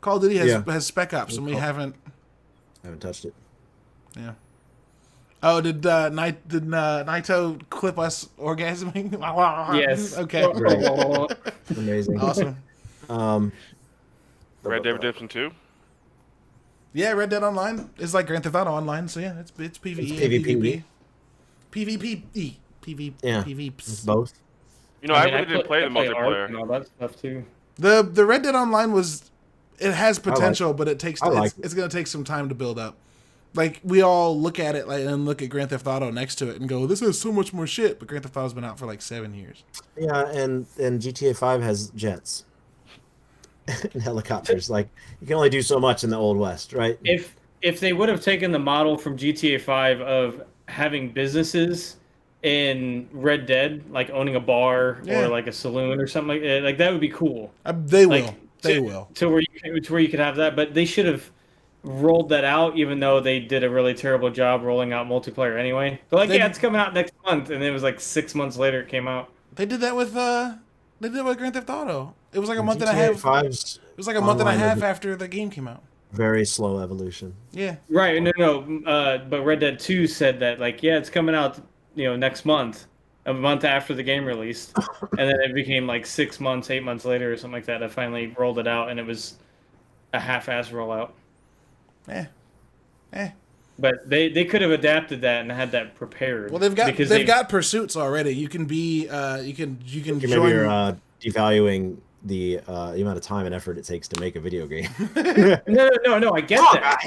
Call of Duty has Spec Ops, and we haven't touched it. Yeah. Oh, did Naito clip us orgasming? Yes. Okay. Amazing. Awesome. Red Dead Redemption 2. Yeah, Red Dead Online is like Grand Theft Auto Online, so yeah, it's PvE It's and PvP. PvP. Yeah, PvP. it's both. You know, I mean, really didn't play the Ark multiplayer. and all that stuff too. The Red Dead Online it has like potential, but it takes it's going to take some time to build up. Like we all look at it and look at Grand Theft Auto next to it and go, "This has so much more shit." But Grand Theft Auto's been out for like 7 years. Yeah, and GTA 5 has jets and helicopters. Like you can only do so much in the Old West, right? If they would have taken the model from GTA 5 of having businesses in Red Dead, like owning a bar or like a saloon or something like that would be cool. They will. They will. To where you could have that, but they should have rolled that out, even though they did a really terrible job rolling out multiplayer anyway. They're like, it's coming out next month, and it was like 6 months later it came out. They did that with Grand Theft Auto. It was like a month and a half. It was like a month and a half after the game came out. Very slow evolution. Yeah. Right. No. But Red Dead 2 said that it's coming out, next month, a month after the game released, and then it became like 6 months, 8 months later, or something like that. I finally rolled it out, and it was a half-ass rollout. But they could have adapted that and had that prepared. Well, they've got pursuits already. You can be you can join. Maybe you're devaluing the amount of time and effort it takes to make a video game. No. I get that.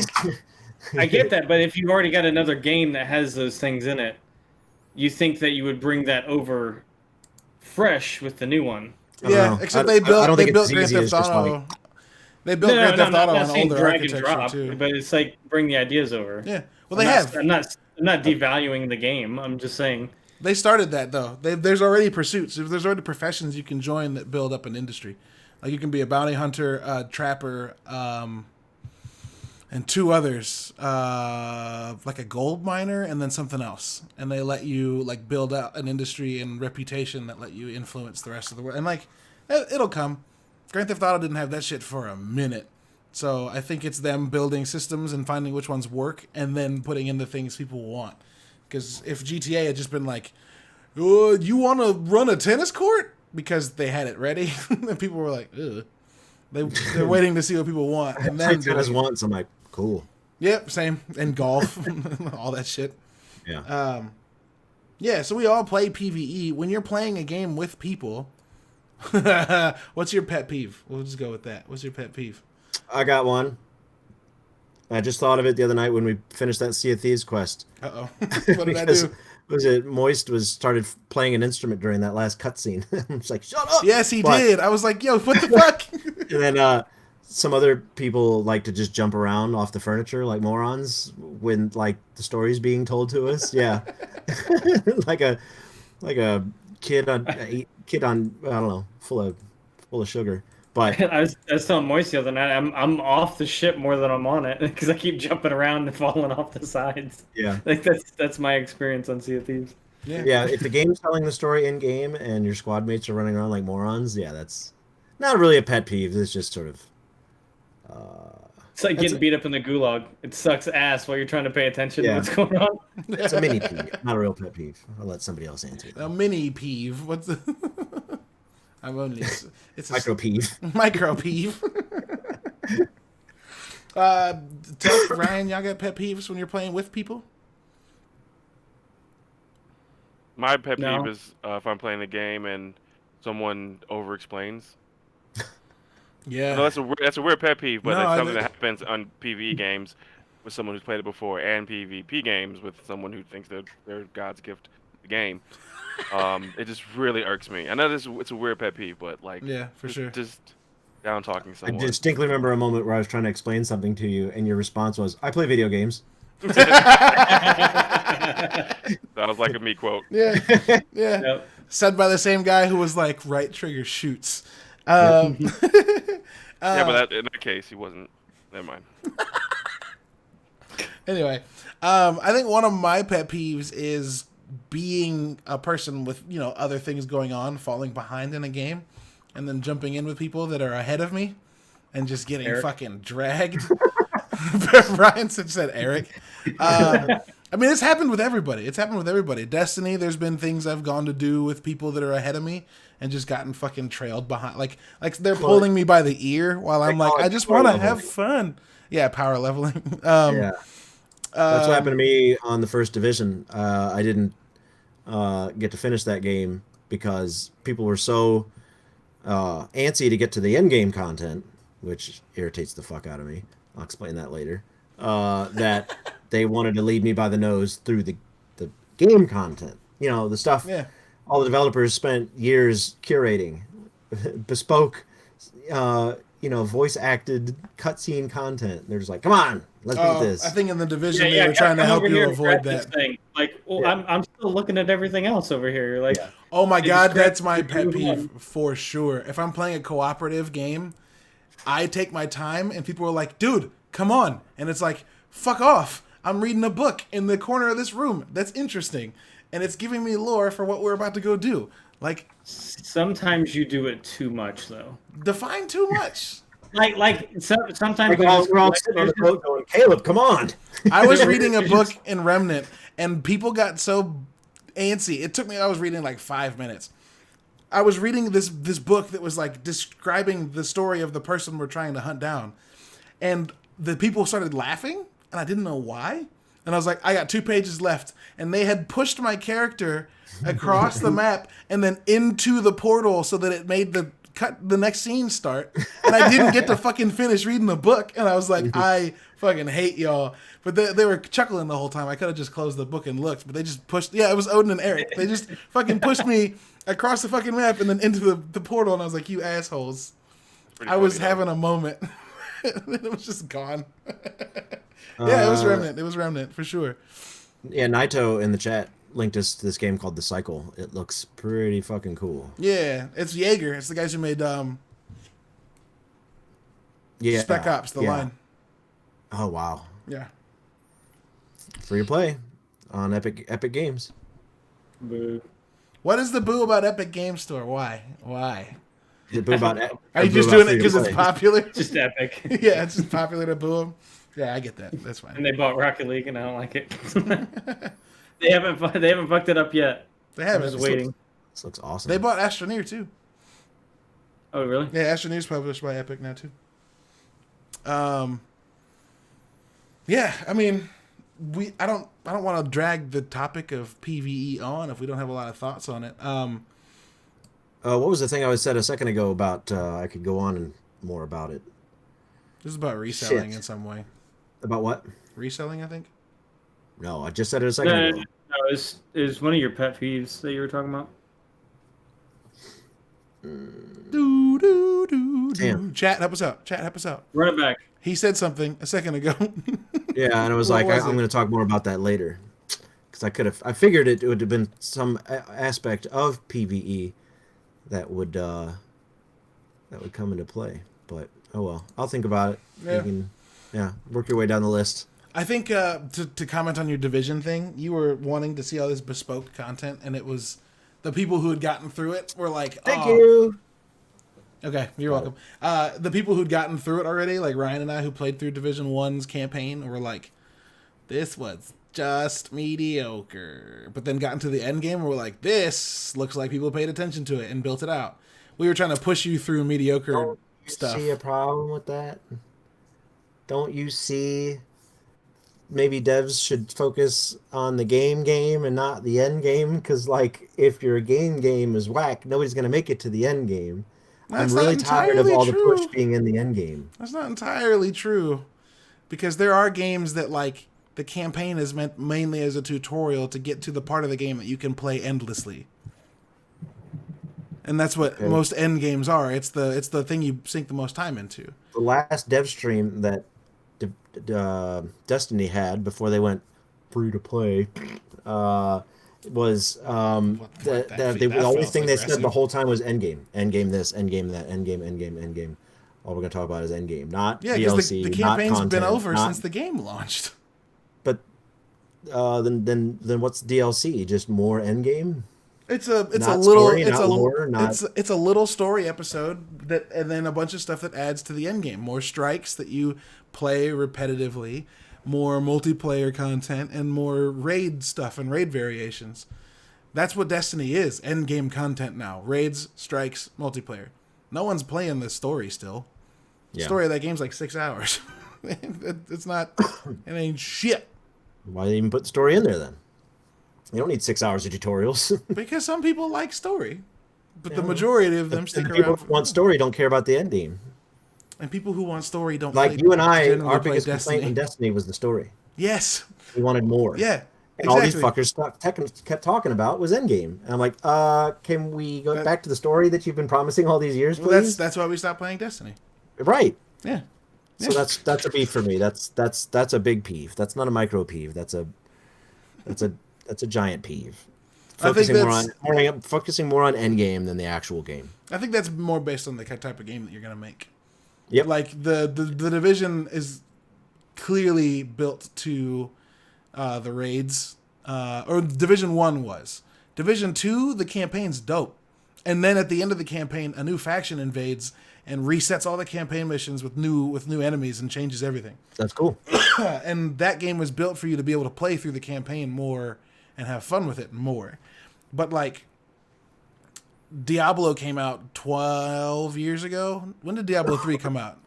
I get that. But if you've already got another game that has those things in it, you think that you would bring that over fresh with the new one. Yeah, except they built Grand Theft Auto. They built Grand Theft Auto on older architecture too. But it's like bring the ideas over. Yeah, well have. I'm not devaluing the game. I'm just saying they started that though. There's already pursuits. There's already professions you can join that build up an industry. Like you can be a bounty hunter, trapper, and two others, like a gold miner and then something else. And they let you like build out an industry and reputation that let you influence the rest of the world. And like it'll come. Grand Theft Auto didn't have that shit for a minute. So I think it's them building systems and finding which ones work and then putting in the things people want. Because if GTA had just been like, oh, you want to run a tennis court? Because they had it ready. And people were like, ugh. They're waiting to see what people want. And then tennis once, I'm like, cool. Yep, same. And golf. All that shit. Yeah. Yeah, so we all play PvE. When you're playing a game with people... What's your pet peeve? We'll just go with that. What's your pet peeve? I got one. I just thought of it the other night when we finished that Sea of Thieves quest. Uh-oh. What did I do? Was it Moist started playing an instrument during that last cutscene? I'm just like, shut up! Yes, he did. I was like, yo, what the fuck? And then some other people like to just jump around off the furniture like morons when like the story's being told to us. Yeah. like a kid on I don't know, full of sugar. But I was telling Moist the other night, I'm off the ship more than I'm on it because I keep jumping around and falling off the sides. Yeah, like that's my experience on Sea of Thieves. Yeah. If the game's telling the story in game and your squad mates are running around like morons, yeah, that's not really a pet peeve. It's just sort of. It's like getting beat up in the gulag. It sucks ass while you're trying to pay attention to what's going on. It's a mini peeve, not a real pet peeve. I'll let somebody else answer that. A mini peeve. What's the? I'm only. It's a micro peeve. Micro peeve. Tell Ryan, y'all got pet peeves when you're playing with people? My pet peeve is if I'm playing a game and someone over-explains. Yeah, no, that's a weird pet peeve, but it's something that happens on PvE games with someone who's played it before, and PvP games with someone who thinks they're God's gift to the game. It just really irks me. I know it's a weird pet peeve, but like, for sure. Just down talking someone. I distinctly remember a moment where I was trying to explain something to you, and your response was, "I play video games." That was like a me quote. Yeah. Yep. Said by the same guy who was like, right trigger shoots. Yeah, but in that case, he wasn't. Never mind. Anyway, I think one of my pet peeves is being a person with, other things going on, falling behind in a game, and then jumping in with people that are ahead of me and just getting fucking dragged. Brian said Eric. I mean, it's happened with everybody. It's happened with everybody. Destiny, there's been things I've gone to do with people that are ahead of me and just gotten fucking trailed behind. Like they're pulling me by the ear while I'm like, I just want to have fun. Yeah, power leveling. Yeah. That's what happened to me on the first division. I didn't get to finish that game because people were so antsy to get to the end game content, which irritates the fuck out of me. I'll explain that later. That they wanted to lead me by the nose through the game content. You know, the stuff all the developers spent years curating, bespoke, voice acted cutscene content. They're just like, come on, let's beat this. I think in the Division they were trying to help you avoid that. Thing. Like, I'm still looking at everything else over here. You're like, oh my god, that's my pet peeve for sure. If I'm playing a cooperative game, I take my time, and people are like, dude, come on. And it's like, fuck off. I'm reading a book in the corner of this room. That's interesting. And it's giving me lore for what we're about to go do. Like, sometimes you do it too much, though. Define too much. Sometimes we're all sitting on the boat going, Caleb, come on. I was reading a book in Remnant, and people got so antsy. It took me, I was reading like 5 minutes. I was reading this book that was like describing the story of the person we're trying to hunt down. And the people started laughing, and I didn't know why. And I was like, I got 2 pages left. And they had pushed my character across the map and then into the portal so that it made the next scene start. And I didn't get to fucking finish reading the book. And I was like, I fucking hate y'all. But they were chuckling the whole time. I could have just closed the book and looked, but they just pushed. Yeah, it was Odin and Eric. They just fucking pushed me across the fucking map and then into the portal. And I was like, you assholes. I was having a moment. And it was just gone. Yeah, it was Remnant. It was Remnant for sure. Yeah, Naito in the chat linked us to this game called The Cycle. It looks pretty fucking cool. Yeah, it's Jaeger. It's the guys who made Spec Ops, the line. Oh wow. Yeah. Free to play on Epic Games. Boo. What is the boo about Epic Games Store? Why? Is it boo about Are you just doing it because it's popular? Just Epic. Yeah, it's just popular to boo them. Yeah, I get that. That's fine. And they bought Rocket League, and I don't like it. They haven't fucked it up yet. They haven't. I'm just waiting. This looks awesome. They bought Astroneer too. Oh really? Yeah, Astroneer's published by Epic now too. Yeah, I mean, I don't want to drag the topic of PvE on if we don't have a lot of thoughts on it. What was the thing I said a second ago about I could go on and more about it? This is about reselling in some way. About what? Reselling, I think. No, I just said it a second ago. No, is one of your pet peeves that you were talking about? Damn. Chat, help us out. Run it back. He said something a second ago. Yeah, and I was like, I'm going to talk more about that later. Because I figured it would have been some aspect of PvE that would come into play. But, oh well. I'll think about it. Yeah. You can, work your way down the list. I think to comment on your Division thing, you were wanting to see all this bespoke content, and it was the people who had gotten through it were like, Thank you. Okay, you're welcome. The people who'd gotten through it already, like Ryan and I, who played through Division 1's campaign, were like, this was just mediocre. But then got into the end game and were like, this looks like people paid attention to it and built it out. We were trying to push you through mediocre stuff. See a problem with that? Don't you see maybe devs should focus on the game and not the end game? Because, like, if your game is whack, nobody's going to make it to the end game. I'm really tired of all the push being in the end game. That's not entirely true. Because there are games that, like, the campaign is meant mainly as a tutorial to get to the part of the game that you can play endlessly. And that's what most end games are. It's the thing you sink the most time into. The last dev stream that Destiny had before they went free to play was the only thing they said the whole time was endgame this, endgame that, endgame. All we're gonna talk about is endgame, not DLC. The campaign's been over since the game launched. But then what's DLC? Just more endgame? It's a little story episode and then a bunch of stuff that adds to the end game. More strikes that you play repetitively, more multiplayer content, and more raid stuff and raid variations. That's what Destiny is. End game content now. Raids, strikes, multiplayer. No one's playing the story still. The story of that game's like 6 hours. It's not. It ain't shit. Why did they even put the story in there then? You don't need 6 hours of tutorials. Because some people like story, but the majority of them stick the around. People who want story don't care about the end game. And people who want story don't like play, you and I. generally Our play biggest Destiny. complaint in Destiny was the story. Yes. We wanted more. Yeah. And all these fuckers kept talking about was endgame. And I'm like, can we go back to the story that you've been promising all these years, please? Well, that's why we stopped playing Destiny. Right. Yeah. So that's a beef for me. That's a big peeve. That's not a micro peeve. That's a giant peeve. Focusing more on endgame than the actual game. I think that's more based on the type of game that you're gonna make. Yep. Like the Division is clearly built to the raids, or Division 1 was. Division 2, the campaign's dope. And then at the end of the campaign, a new faction invades and resets all the campaign missions with new enemies and changes everything. That's cool. And that game was built for you to be able to play through the campaign more and have fun with it more. But like Diablo came out 12 years ago. When did Diablo 3 come out?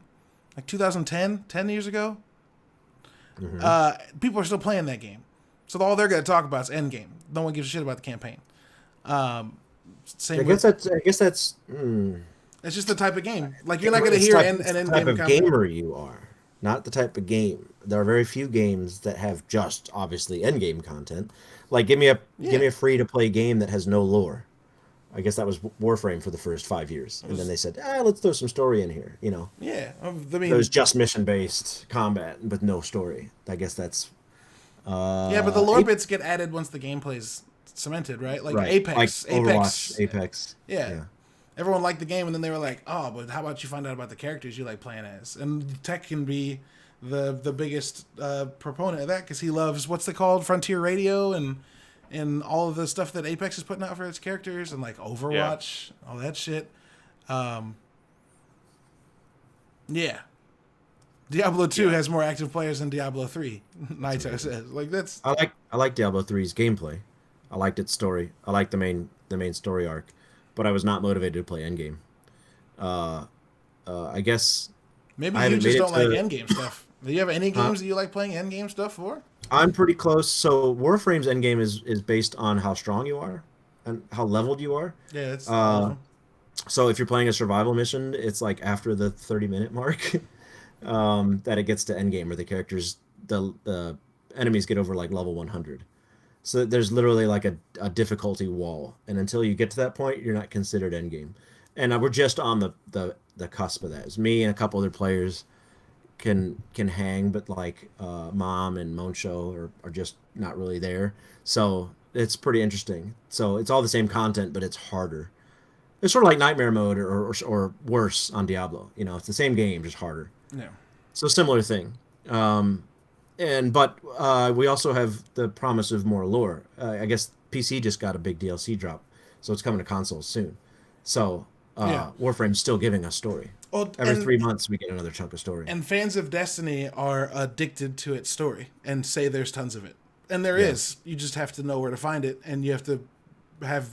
Like 2010? 10 years ago? Mm-hmm. People are still playing that game. So all they're going to talk about is endgame. No one gives a shit about the campaign. I guess that's it's just the type of game. Like you're not going to hear an endgame type of gamer you are, not the type of game. There are very few games that have just obviously endgame content. Like give me a free to play game that has no lore. I guess that was Warframe for the first 5 years, and then they said, let's throw some story in here. You know. Yeah, I mean, it was just mission based combat with no story. I guess that's. Yeah, but the lore bits get added once the gameplay's cemented, right? Like Apex, like Overwatch, Apex. Yeah. Everyone liked the game, and then they were like, "Oh, but how about you find out about the characters you like playing as?" And Tech can be the biggest proponent of that because he loves what's it called, Frontier Radio, and all of the stuff that Apex is putting out for its characters, and like Overwatch, all that shit. Yeah. Diablo 2 has more active players than Diablo 3. Naito says, like that's. I like Diablo 3's gameplay. I liked its story. I liked the main story arc, but I was not motivated to play endgame. I guess maybe you just don't like endgame stuff. Do you have any games that you like playing endgame stuff for? I'm pretty close. So Warframe's endgame is based on how strong you are and how leveled you are. Yeah, it's. So if you're playing a survival mission, it's like after the 30-minute mark that it gets to endgame, where the characters, the enemies get over like level 100. So there's literally like a difficulty wall, and until you get to that point, you're not considered endgame. And we're just on the cusp of that. It's me and a couple other players can hang, but like Mom and Monsho are just not really there. So it's pretty interesting. So it's all the same content, but it's harder. It's sort of like Nightmare Mode or worse on Diablo. You know, it's the same game, just harder. Yeah. So similar thing. But we also have the promise of more lore. I guess PC just got a big DLC drop, so it's coming to consoles soon. So Warframe's still giving us story. Well, every 3 months we get another chunk of story. And fans of Destiny are addicted to its story and say there's tons of it. And there is. You just have to know where to find it, and you have to have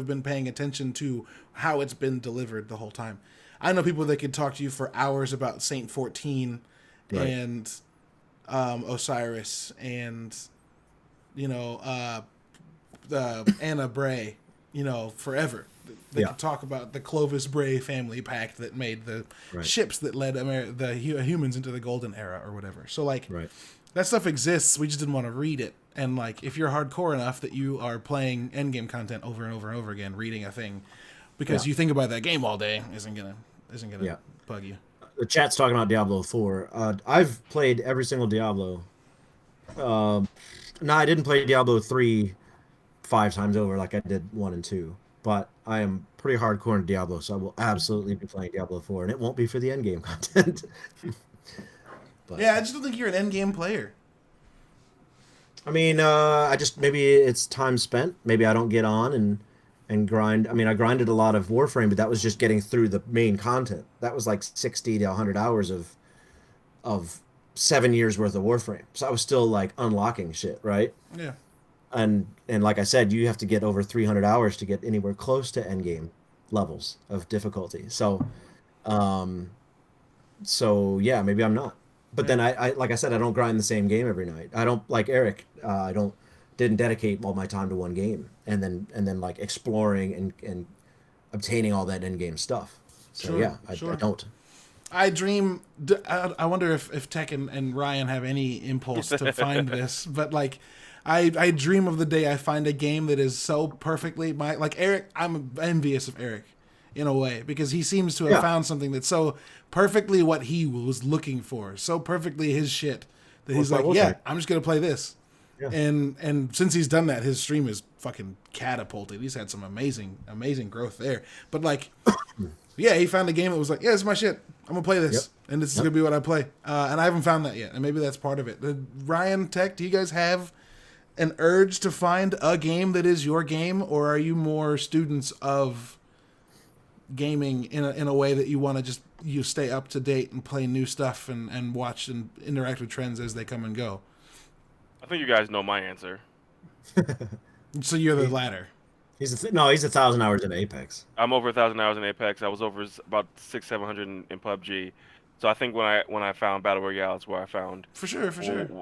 been paying attention to how it's been delivered the whole time. I know people that could talk to you for hours about Saint 14 and Osiris and Anna Bray, forever. They could talk about the Clovis Bray family pact that made the ships that led the humans into the golden era or whatever. So that stuff exists. We just didn't want to read it. And like, if you're hardcore enough that you are playing endgame content over and over and over again, reading a thing because you think about that game all day isn't gonna bug you. The chat's talking about Diablo 4. I've played every single Diablo. No, I didn't play Diablo 3 5 times over like I did 1 and 2. But I am pretty hardcore in Diablo, so I will absolutely be playing Diablo 4, and it won't be for the endgame content. But, I just don't think you're an endgame player. I mean, maybe it's time spent. Maybe I don't get on and grind. I mean, I grinded a lot of Warframe, but that was just getting through the main content. That was like 60 to 100 hours of 7 years worth of Warframe. So I was still like unlocking shit, right? Yeah. And like I said, you have to get over 300 hours to get anywhere close to end game levels of difficulty. Um, so yeah, maybe I'm not. But then I like I said, I don't grind the same game every night. I don't like Eric. I didn't dedicate all my time to one game and then like exploring and obtaining all that end game stuff. So Sure, yeah, I sure. don't. I dream. I wonder if Tech and Ryan have any impulse to find this, but like, I dream of the day I find a game that is so perfectly like Eric. I'm envious of Eric, in a way, because he seems to have found something that's so perfectly what he was looking for, so perfectly his shit that he's like, yeah, I'm just gonna play this. Yeah. And since he's done that, his stream is fucking catapulted. He's had some amazing growth there. But like, yeah, he found a game that was like, yeah, this is my shit. I'm gonna play this, and this is gonna be what I play. And I haven't found that yet, and maybe that's part of it. Ryan, Tech, do you guys have an urge to find a game that is your game, or are you more students of gaming in a way that you want to just stay up to date and play new stuff and watch and interact with trends as they come and go? I think you guys know my answer. So you're the latter. He's 1,000 hours in Apex. I'm over 1,000 hours in Apex. I was over about 600-700 in PUBG. So I think when I found Battle Royale is where I found for sure.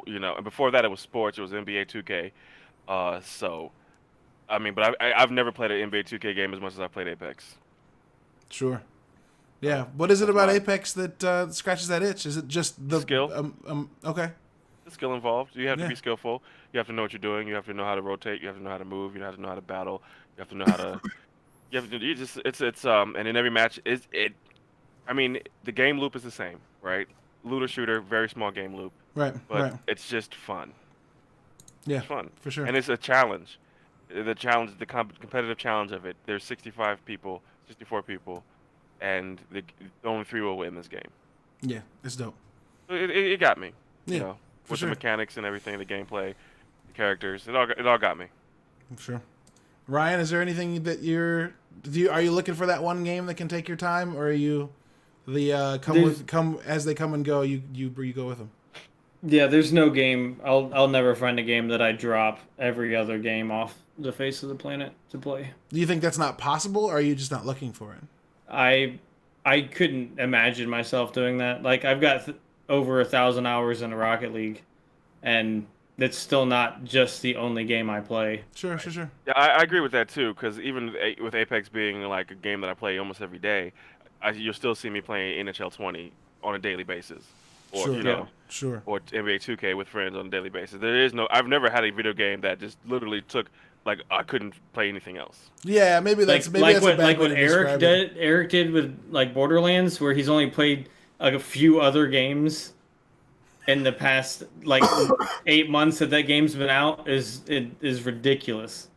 You know, and before that it was sports. It was NBA 2K. So, I mean, but I've never played an NBA 2K game as much as I played Apex. Sure. Yeah. What is it about Apex that scratches that itch? Is it just the skill? Okay. The skill involved. You have to be skillful. You have to know what you're doing. You have to know how to rotate. You have to know how to move. You have to know how to battle. You have to know how to. And in every match I mean, the game loop is the same, right? Looter shooter, very small game loop. Right. But it's just fun. Yeah. It's fun For sure. And it's a challenge. The competitive challenge of it. There's 64 people, and the only 3 will win this game. Yeah, it's dope. It got me. Yeah. You know, with sure. the mechanics and everything, the gameplay, the characters, it all got me. Sure. Ryan, is there anything that are you looking for that one game that can take your time, or are you the come as they come and go, you go with them? Yeah, there's no game. I'll never find a game that I drop every other game off the face of the planet to play. Do you think that's not possible, or are you just not looking for it? I couldn't imagine myself doing that. Like, I've got over 1,000 hours in a Rocket League, and it's still not just the only game I play. Sure. Yeah, I agree with that too, because even with Apex being like a game that I play almost every day, you'll still see me playing NHL 20 on a daily basis, or sure, or NBA 2K with friends on a daily basis. I've never had a video game that just literally took, like, I couldn't play anything else. Yeah, maybe that's what Eric did. Eric did with like Borderlands, where he's only played like a few other games in the past like 8 months that game's been out is ridiculous.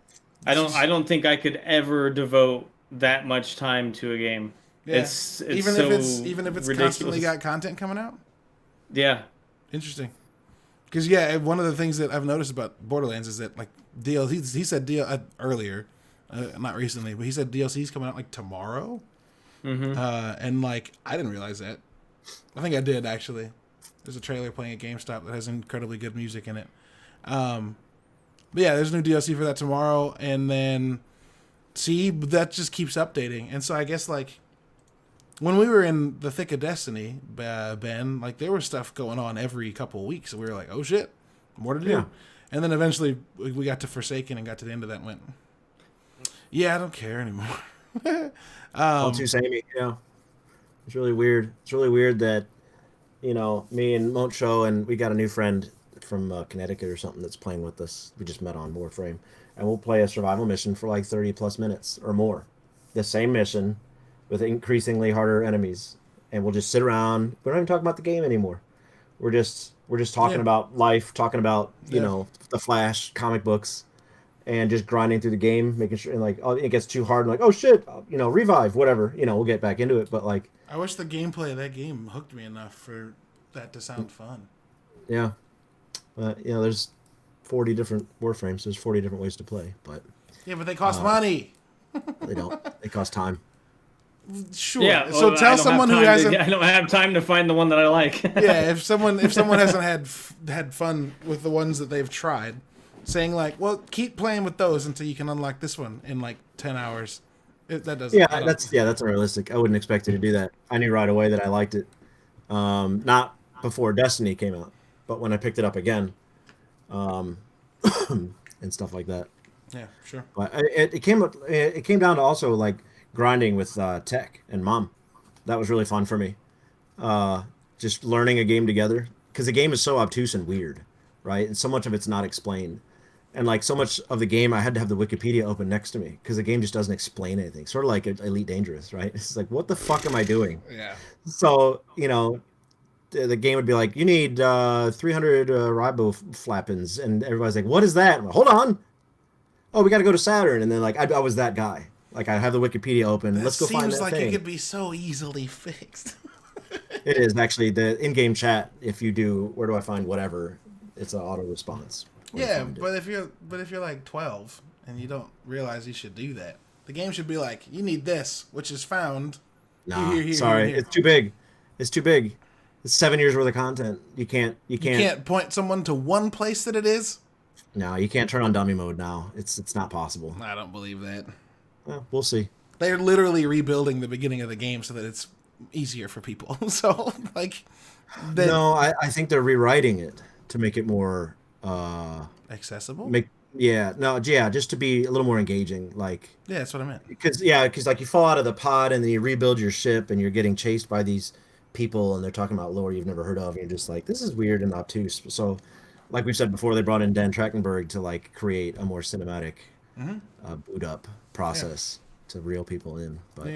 I don't think I could ever devote that much time to a game. Yeah. It's even so if it's ridiculous. Constantly got content coming out. Yeah. Interesting. Because one of the things that I've noticed about Borderlands is that like DLC. He said earlier, not recently, but he said DLC's coming out like tomorrow. Mm-hmm. And like I didn't realize that. I think I did actually. There's a trailer playing at GameStop that has incredibly good music in it. But yeah, there's a new DLC for that tomorrow, and then that just keeps updating. And so I guess like when we were in the thick of Destiny, Ben, like there was stuff going on every couple of weeks, and we were like, oh shit, more to do. Yeah. And then eventually we got to Forsaken and got to the end of that and went, yeah, I don't care anymore. All too samey, It's really weird. It's really weird that, me and Moncho, and we got a new friend from Connecticut or something that's playing with us. We just met on Warframe. And we'll play a survival mission for like 30 plus minutes or more. The same mission with increasingly harder enemies. And we'll just sit around. We don't even talk about the game anymore. We're just talking about life, talking about, the Flash, comic books, and just grinding through the game, making sure, and like, oh, it gets too hard, like, oh shit, revive, whatever, we'll get back into it. But like, I wish the gameplay of that game hooked me enough for that to sound fun. Yeah. There's 40 different Warframes. There's 40 different ways to play, but... Yeah, but they cost money. They don't. They cost time. Sure. Yeah. So well, tell someone who hasn't. I don't have time to find the one that I like. Yeah, if someone hasn't had fun with the ones that they've tried, saying like, well, keep playing with those until you can unlock this one in like 10 hours. That doesn't. Yeah, that's unrealistic. I wouldn't expect you to do that. I knew right away that I liked it. Not before Destiny came out, but when I picked it up again, and stuff like that. Yeah, sure. But it came down to also like grinding with Tech and Mom. That was really fun for me. Just learning a game together, because the game is so obtuse and weird, right? And so much of it's not explained. And like so much of the game, I had to have the Wikipedia open next to me because the game just doesn't explain anything. Sort of like Elite Dangerous, right? It's like, what the fuck am I doing? Yeah. So, the game would be like, you need 300 riboflappins. And everybody's like, what is that? I'm like, hold on. Oh, we got to go to Saturn. And then like, I was that guy. Like I have the Wikipedia open. Let's go find that seems like thing. it could be so easily fixed. It is actually the in-game chat. If you do, where do I find whatever? It's an auto response. Yeah, but if you're like 12 and you don't realize you should do that, the game should be like, you need this, which is found. Nah, here, sorry, here. it's too big. It's too big. It's 7 years worth of content. You can't. You can't point someone to one place that it is. No, you can't turn on dummy mode now. It's not possible. I don't believe that. Well, we'll see. They're literally rebuilding the beginning of the game so that it's easier for people. So like, no, I think they're rewriting it to make it more accessible. Just to be a little more engaging. Like, yeah, that's what I meant. Because like you fall out of the pod and then you rebuild your ship and you're getting chased by these people and they're talking about lore you've never heard of and you're just like, this is weird and obtuse. So, like we've said before, they brought in Dan Trachtenberg to like create a more cinematic boot up process to reel people in. But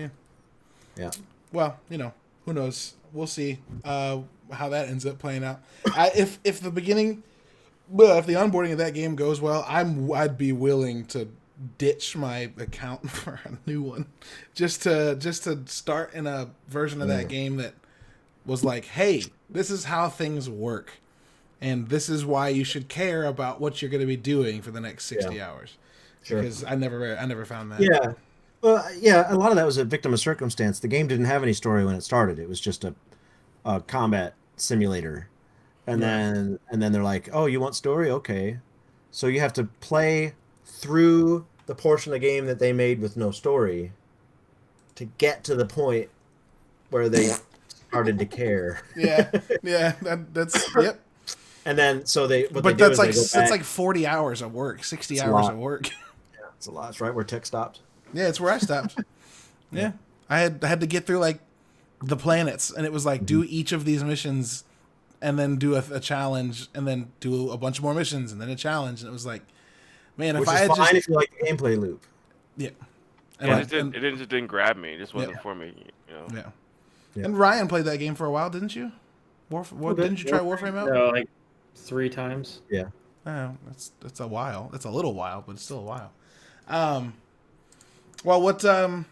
yeah. Well, who knows? We'll see how that ends up playing out. If the onboarding of that game goes well, I'd be willing to ditch my account for a new one, just to start in a version of that game that was like, hey, this is how things work, and this is why you should care about what you're going to be doing for the next 60 hours. Sure. Because I never found that. Yeah. Well, yeah, a lot of that was a victim of circumstance. The game didn't have any story when it started. It was just a combat simulator. And then they're like, "Oh, you want story? Okay." So you have to play through the portion of the game that they made with no story to get to the point where they started to care. Yeah. That's yep. And then so that's like 40 hours of work, 60 hours of work. Yeah, it's a lot. It's right where Tech stopped. Yeah, it's where I stopped. Yeah. I had to get through like the planets, and it was like do each of these missions and then do a challenge and then do a bunch more missions and then a challenge, and it was like, man, if you like the gameplay loop. Yeah. It just didn't grab me. It just wasn't for me, Yeah. And Ryan played that game for a while, didn't you? Didn't you try Warframe out? No, like 3 times. Yeah. Oh, that's a while. That's a little while, but it's still a while. Well, what have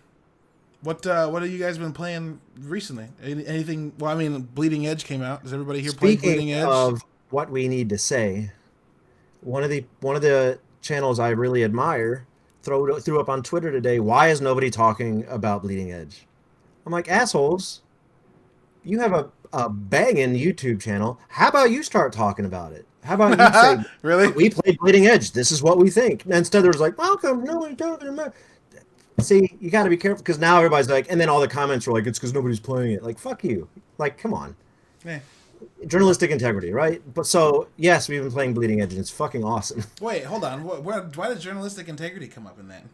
you guys been playing recently? Anything? Well, I mean, Bleeding Edge came out. Does everybody here play Bleeding Edge? Speaking of what we need to say, one of the channels I really admire threw up on Twitter today, why is nobody talking about Bleeding Edge? I'm like, assholes, you have a banging YouTube channel. How about you start talking about it? How about you say, really? We played Bleeding Edge. This is what we think. And instead there's like, welcome, nobody talking about. See, you got to be careful because now everybody's like, and then all the comments are like, it's because nobody's playing it. Like, fuck you. Like, come on. Yeah. Journalistic integrity, right? But so, yes, we've been playing Bleeding Edge and it's fucking awesome. Wait, hold on. Why did journalistic integrity come up in that?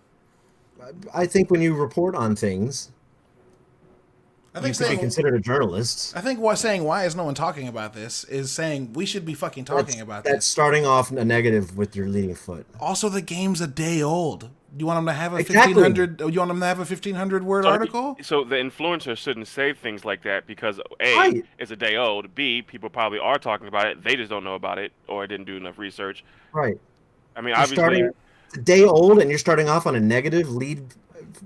I think when you report on things, you could be considered a journalist. I think saying why is no one talking about this is saying we should be fucking talking about this. That's starting off a negative with your leading foot. Also, the game's a day old. You want them to have a 1,500? You want them to have a 1,500 word article? So the influencer shouldn't say things like that because A, it's a day old. B, people probably are talking about it. They just don't know about it or didn't do enough research. Right. I mean, obviously, it's a day old, and you're starting off on a negative lead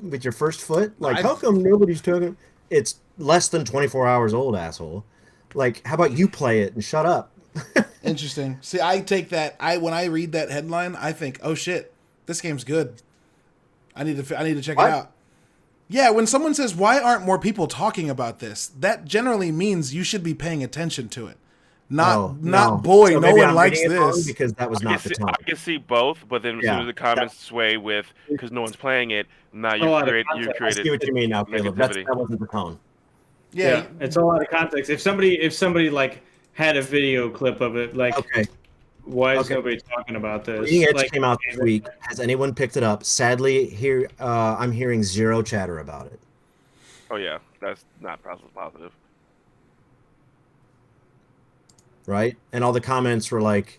with your first foot. Like, how come nobody's talking? It's less than 24 hours old, asshole. Like, how about you play it and shut up? Interesting. See, I take that. When I read that headline, I think, oh shit, this game's good. I need to check it out. Yeah, when someone says, why aren't more people talking about this? That generally means you should be paying attention to it. Not boy, so no one I'm likes reading it wrong this. because that was not the tone. I can see both, but then as soon as the comments sway with because no one's playing it, now you I created see what you mean now, Caleb. negativity. That wasn't the tone. Yeah, it's all out of context. If somebody like had a video clip of it, like, Okay. why is nobody talking about this? Bleeding Edge Like, came out this week. Has anyone picked it up? Sadly, here I'm hearing zero chatter about it. Oh yeah, that's not positive. Right? And all the comments were like,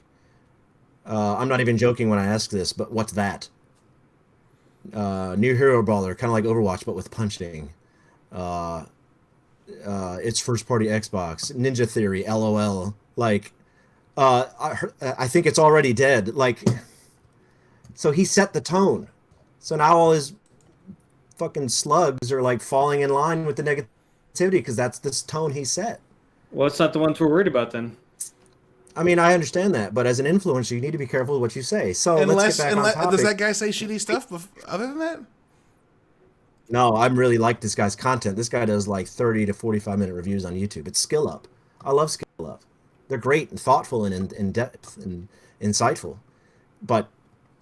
I'm not even joking when I ask this, but what's that? New hero brawler, kind of like Overwatch, but with punching. It's first party Xbox. Ninja Theory, LOL. Like, I think it's already dead. Like, so he set the tone. So now all his fucking slugs are like falling in line with the negativity because that's this tone he set. well, it's not the ones we're worried about then. I mean, I understand that, but as an influencer, you need to be careful with what you say. So let's get back on topic. Does that guy say shitty stuff other than that? No, I really like this guy's content. This guy does like 30 to 45-minute reviews on YouTube. It's Skill Up. I love Skill Up. They're great and thoughtful and in depth and insightful. But,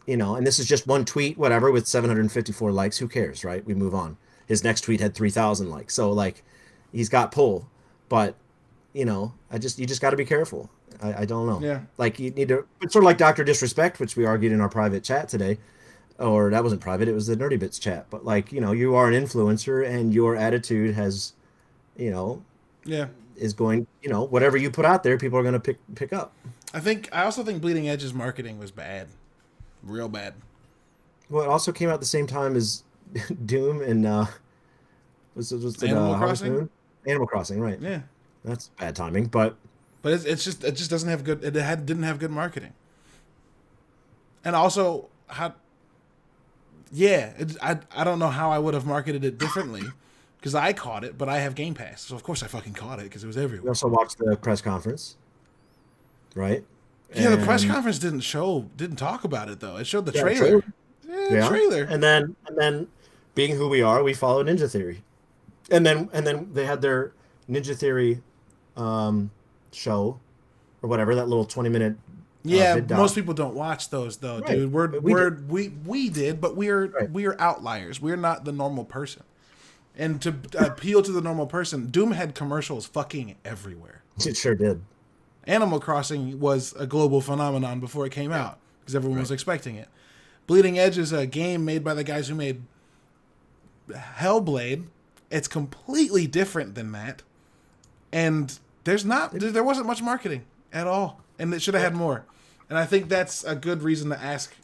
you know, and this is just one tweet, whatever, with 754 likes. Who cares, right? We move on. His next tweet had 3,000 likes. So, like, he's got pull. But, you know, you just got to be careful. I don't know. Yeah. Like, you need to, it's sort of like Dr. Disrespect, which we argued in our private chat today. Or that wasn't private, it was the Nerdy Bits chat. But, like, you know, you are an influencer and your attitude has, you know, is going, you know, whatever you put out there, people are going to pick up. I also think Bleeding Edge's marketing was bad. Real bad. Well, it also came out at the same time as Doom and was it Animal Crossing? Animal Crossing, right. Yeah. That's bad timing, but it just doesn't have good. Didn't have good marketing. And also, I don't know how I would have marketed it differently, because I caught it, but I have Game Pass, so of course I fucking caught it because it was we everywhere. also watched the press conference, right? Yeah, the press conference didn't talk about it though. It showed the trailer. Yeah, trailer. And then, being who we are, we followed Ninja Theory, and then they had their Ninja Theory show or whatever, that little 20-minute. Yeah, most people don't watch those though, right. dude. We did, but we're outliers. We're not the normal person. And to appeal to the normal person, Doom had commercials fucking everywhere. It sure did. Animal Crossing was a global phenomenon before it came out because everyone was expecting it. Bleeding Edge is a game made by the guys who made Hellblade. It's completely different than that, and there wasn't much marketing at all, and it should have had more. And I think that's a good reason to ask,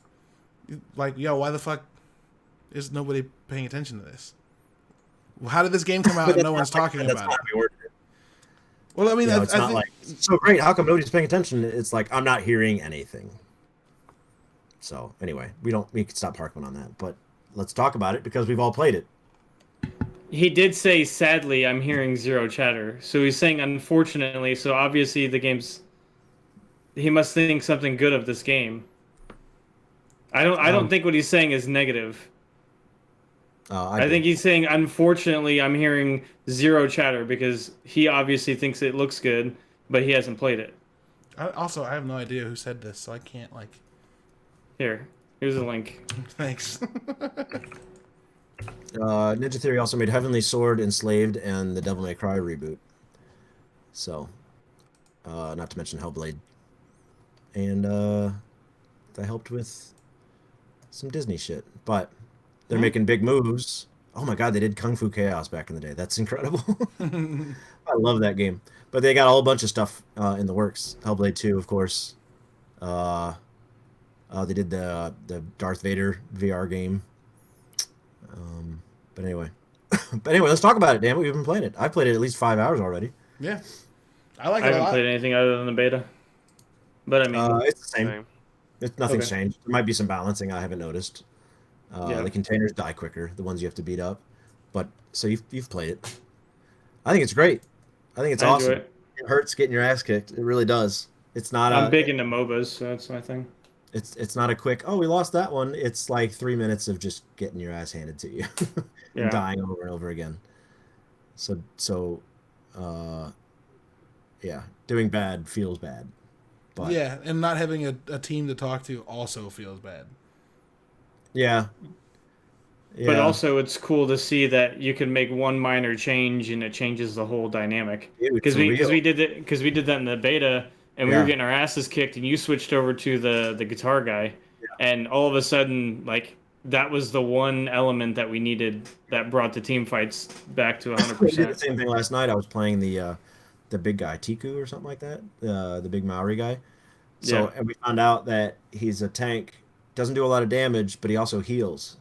like, yo, why the fuck is nobody paying attention to this? How did this game come out and no one's talking about it? Well, I mean, it's not like so great. How come nobody's paying attention? It's like I'm not hearing anything. So anyway, we can stop harping on that, but let's talk about it because we've all played it. He did say, sadly, I'm hearing zero chatter. So he's saying, unfortunately. So obviously he must think something good of this game. I don't think what he's saying is negative. I think he's saying, unfortunately, I'm hearing zero chatter because he obviously thinks it looks good, but he hasn't played it. I have no idea who said this, so I can't, like... Here's a link. Thanks. Ninja Theory also made Heavenly Sword, Enslaved, and the Devil May Cry reboot. So, not to mention Hellblade. And that helped with some Disney shit. But they're making big moves. Oh my god, they did Kung Fu Chaos back in the day. That's incredible. I love that game. But they got a whole bunch of stuff in the works. Hellblade 2, of course. They did the Darth Vader VR game. But anyway, let's talk about it. Damn it, we've been playing it. I've played it at least 5 hours already. Yeah, I like it. I haven't played anything other than the beta. But I mean, it's the same. Nothing's changed. There might be some balancing I haven't noticed. The containers die quicker, the ones you have to beat up. But so you've played it. I think it's great. I think it's awesome. It hurts getting your ass kicked. It really does. It's not. I'm big into MOBAs, so that's my thing. It's not a quick, oh, we lost that one. It's like 3 minutes of just getting your ass handed to you and dying over and over again. So, uh, yeah, doing bad feels bad. But yeah, and not having a team to talk to also feels bad. yeah. But also, it's cool to see that you can make one minor change and it changes the whole dynamic. Because we did that in the beta, and we were getting our asses kicked, and you switched over to the guitar guy, and all of a sudden, like, that was the one element that we needed that brought the team fights back to 100%. We did the same thing last night. I was playing the big guy, Tiku or something like that, the big Maori guy. So and we found out that he's a tank, doesn't do a lot of damage, but he also heals.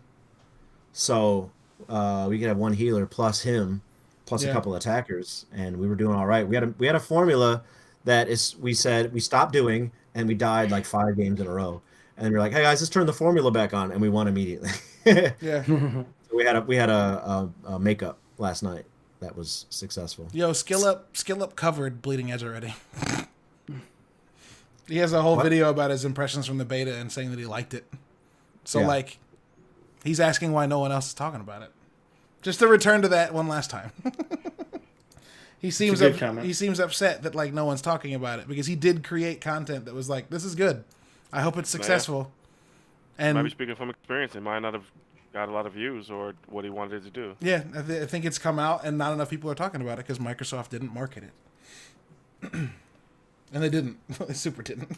So we could have one healer plus him, plus a couple attackers, and we were doing all right. We had a formula that we said we stopped doing, and we died like 5 games in a row. And we are like, hey guys, let's turn the formula back on, and we won immediately. Yeah. So we had a makeup last night that was successful. Yo, skill up covered Bleeding Edge already. He has a whole video about his impressions from the beta and saying that he liked it. So like, he's asking why no one else is talking about it. Just to return to that one last time. He seems upset that like no one's talking about it because he did create content that was like, this is good. I hope it's successful. And might be speaking from experience. It might not have got a lot of views or what he wanted it to do. Yeah, I think it's come out and not enough people are talking about it because Microsoft didn't market it. And they didn't. They super didn't.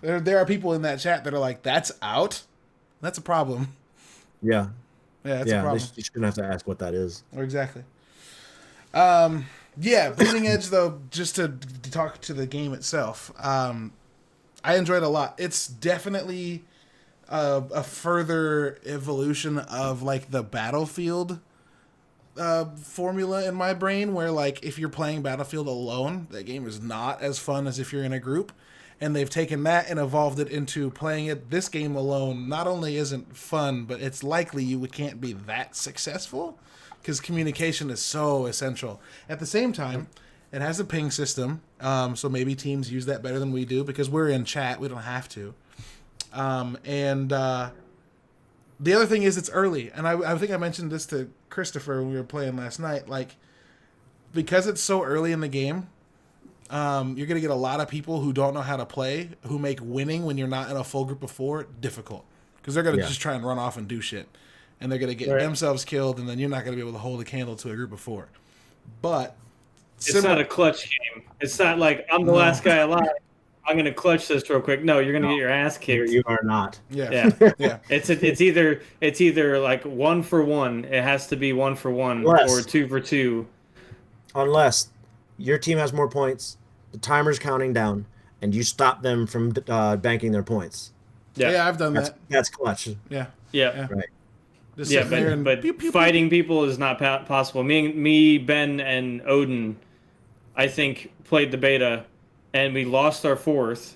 There are people in that chat that are like, that's out? That's a problem. Yeah. Yeah, that's a problem. You shouldn't have to ask what that is. Exactly. Yeah, Bleeding Edge, though, just to talk to the game itself, I enjoyed it a lot. It's definitely a further evolution of, like, the Battlefield formula in my brain, where, like, if you're playing Battlefield alone, that game is not as fun as if you're in a group. And they've taken that and evolved it into playing this game alone not only isn't fun, but it's likely you can't be that successful because communication is so essential. At the same time, it has a ping system, so maybe teams use that better than we do because we're in chat. We don't have to. The other thing is it's early, and I think I mentioned this to Christopher when we were playing last night. Like, because it's so early in the game, you're going to get a lot of people who don't know how to play, who make winning when you're not in a full group of 4 difficult. Because they're going to just try and run off and do shit. And they're going to get themselves killed, and then you're not going to be able to hold a candle to a group of 4. But it's not a clutch game. It's not like, I'm the last guy alive. I'm going to clutch this real quick. No, you're going to get your ass kicked. You are not. Yeah. Yeah. It's either like 1 for 1. It has to be 1 for 1 or 2 for 2. Unless your team has more points, the timer's counting down, and you stop them from banking their points. Yeah, I've done that. That's clutch. Yeah. Right. But pew, pew, fighting people is not possible. Me, Ben, and Odin, I think, played the beta, and we lost our 4th,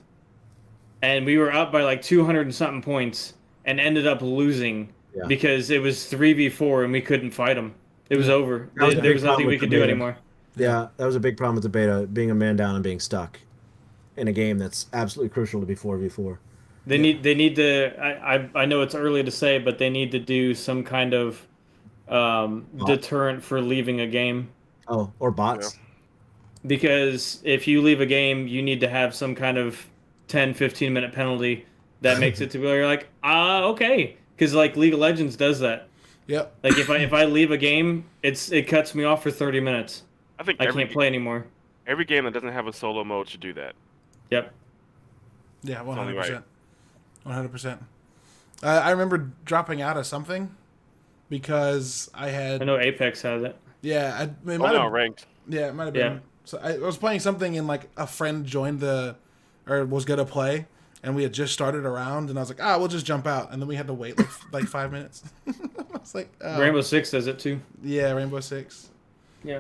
and we were up by like 200 and something points, and ended up losing because it was 3v4 and we couldn't fight them. It was over. There was nothing we could do anymore. Yeah, that was a big problem with the beta, being a man down and being stuck in a game that's absolutely crucial to be 4v4. They need to. I know it's early to say, but they need to do some kind of deterrent for leaving a game. Oh, or bots. Yeah. Because if you leave a game, you need to have some kind of 10, 15-minute penalty that makes it to where you're like, okay. Because like League of Legends does that. Yep. Like if I leave a game, it cuts me off for 30 minutes. I think I can't play anymore. Every game that doesn't have a solo mode should do that. Yep. Yeah, 100%. 100%. I remember dropping out of something because I know Apex has it. Yeah, it might have ranked. Yeah, it might have been. Yeah. So I was playing something and like a friend joined was gonna play, and we had just started a round, and I was like, we'll just jump out, and then we had to wait like 5 minutes. I was like, Rainbow Six does it too. Yeah, Rainbow Six. Yeah.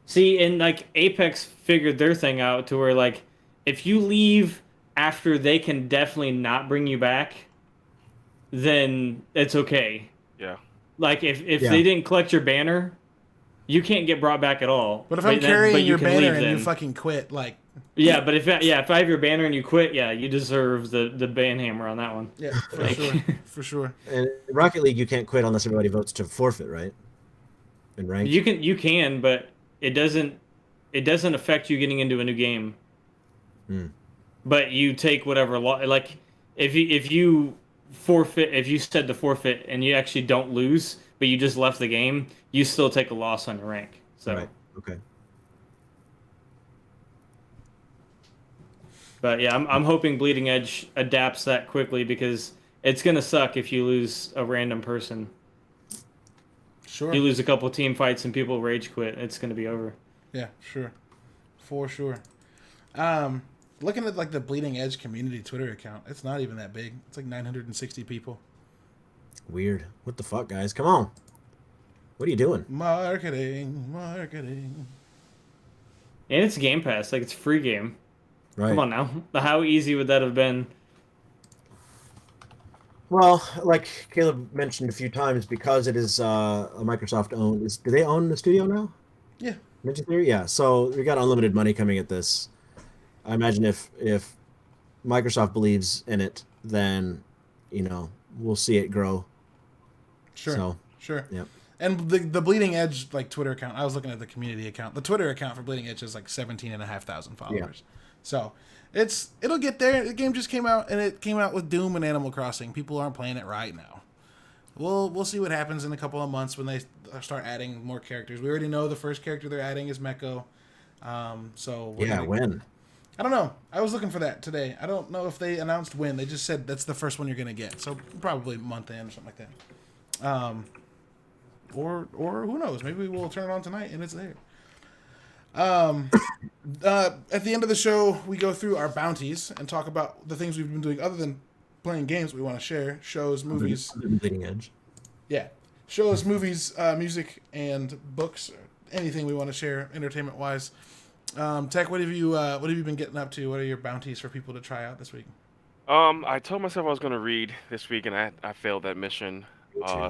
See, and like Apex figured their thing out to where like if you leave after they can definitely not bring you back, then it's okay. Yeah. Like if they didn't collect your banner, you can't get brought back at all. But if I'm carrying your banner and you fucking quit, like Yeah, but if I have your banner and you quit, yeah, you deserve the ban hammer on that one. Yeah, for Like, sure, for sure. And in Rocket League, you can't quit unless everybody votes to forfeit, right? In ranked. you can, but it doesn't affect you getting into a new game. Hmm. But you take whatever like if you forfeit if you said to forfeit and you actually don't lose, but you just left the game, you still take a loss on your rank. So, Right. Okay. but yeah, I'm hoping Bleeding Edge adapts that quickly because it's gonna suck if you lose a random person. Sure. You lose a couple team fights and people rage quit, it's gonna be over. Yeah, sure, for sure. Um, looking at like the Bleeding Edge community Twitter account, it's not even that big. It's like 960 people. Weird. What the fuck, guys? Come on. What are you doing? Marketing, marketing. And it's Game Pass, like it's a free game. Right. Come on now. How easy would that have been? Well, like Caleb mentioned a few times, because it is a Microsoft owned. Do they own the studio now? Yeah. Ninja Theory, yeah. So we got unlimited money coming at this. I imagine if Microsoft believes in it, then we'll see it grow. Sure. So, sure. Yep. And the Bleeding Edge like Twitter account, I was looking at the community account. The Twitter account for Bleeding Edge is like 17,500 followers. Yeah. So it'll get there. The game just came out, and it came out with Doom and Animal Crossing. People aren't playing it right now. We'll see what happens in a couple of months when they start adding more characters. We already know the first character they're adding is Meko. When? I don't know. I was looking for that today. I don't know if they announced when. They just said that's the first one you're gonna get. So probably month end or something like that. Or who knows? Maybe we'll turn it on tonight and it's there. At the end of the show, we go through our bounties and talk about the things we've been doing other than playing games we want to share. Shows, movies. Bleeding Edge. Yeah. Shows, movies, music, and books. Anything we want to share entertainment-wise. Tech, what have you been getting up to? What are your bounties for people to try out this week? I told myself I was gonna read this week, and I failed that mission.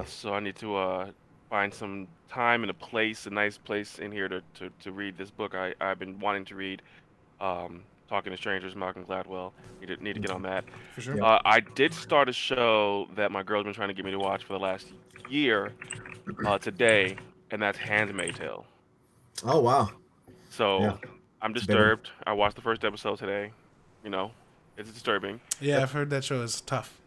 So I need to find some time and a nice place in here to read this book I've been wanting to read. Talking to Strangers, Malcolm Gladwell. Need to get on that. For sure. I did start a show that my girl's been trying to get me to watch for the last year today, and that's Handmaid's Tale. Oh wow. So Yeah. I'm disturbed. I watched the first episode today. It's disturbing. Yeah, I've heard that show is tough.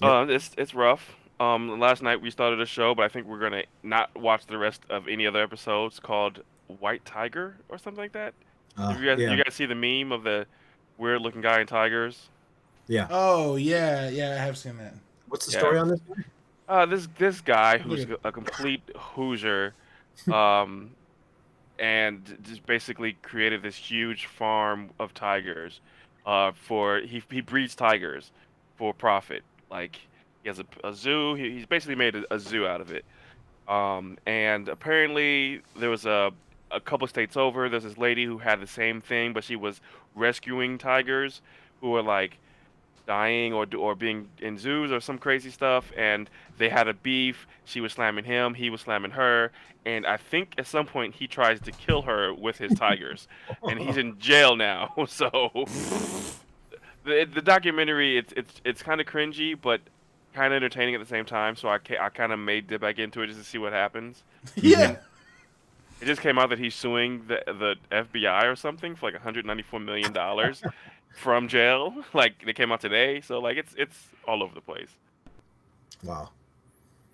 It's rough. Last night we started a show, but I think we're gonna not watch the rest of any other episodes, called White Tiger or something like that. You guys see the meme of the weird looking guy in tigers? Yeah. Oh yeah, I have seen that. What's the story on this? This guy who's a complete Hoosier, and just basically created this huge farm of tigers. He breeds tigers for profit. Like, he has a zoo. He's basically made a zoo out of it. And apparently there was a couple states over, there's this lady who had the same thing, but she was rescuing tigers who were like dying or being in zoos or some crazy stuff, and they had a beef. She was slamming him, he was slamming her, and I think at some point he tries to kill her with his tigers, and he's in jail now. So the documentary, it's kind of cringy, but kind of entertaining at the same time. So I kind of may dip back into it just to see what happens. Yeah. It just came out that he's suing the FBI or something for like $194 million from jail. Like, they came out today, so like it's all over the place. Wow.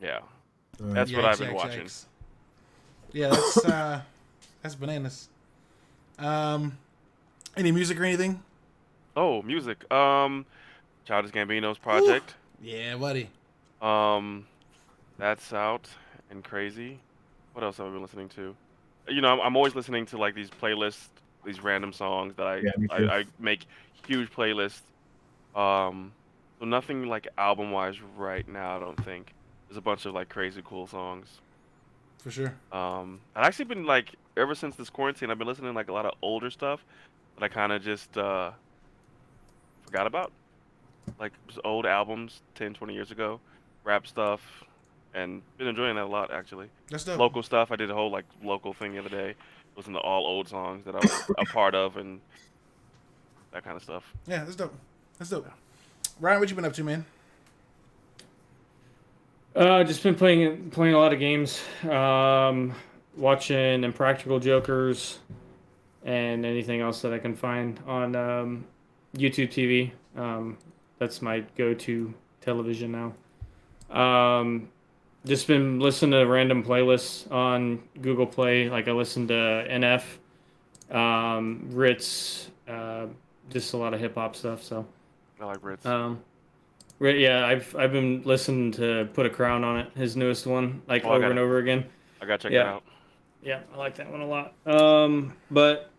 Yeah, Right. that's what I've been watching. Yikes. Yeah, that's bananas. Any music or anything? Oh, music. Childish Gambino's project. Ooh. Yeah, buddy. That's out and crazy. What else have I been listening to? I'm always listening to like these playlists, these random songs that I make huge playlists. So nothing like album wise right now, I don't think. There's a bunch of like crazy cool songs. For sure. I've actually been like, ever since this quarantine, I've been listening to like a lot of older stuff that I kind of just forgot about. Like just old albums 10, 20 years ago, rap stuff, and been enjoying that a lot actually. That's dope. Local stuff. I did a whole like local thing the other day. Listened to all old songs that I was a part of, and that kind of stuff. Yeah, that's dope. That's dope. Ryan, what you been up to, man? Just been playing a lot of games. Watching Impractical Jokers and anything else that I can find on YouTube TV. That's my go-to television now. Just been listening to random playlists on Google Play. Like I listened to NF, Ritz, just a lot of hip hop stuff. So I like Ritz. Yeah, I've been listening to Put a Crown on It, his newest one, like over and over again. I gotta check that out. Yeah, I like that one a lot. But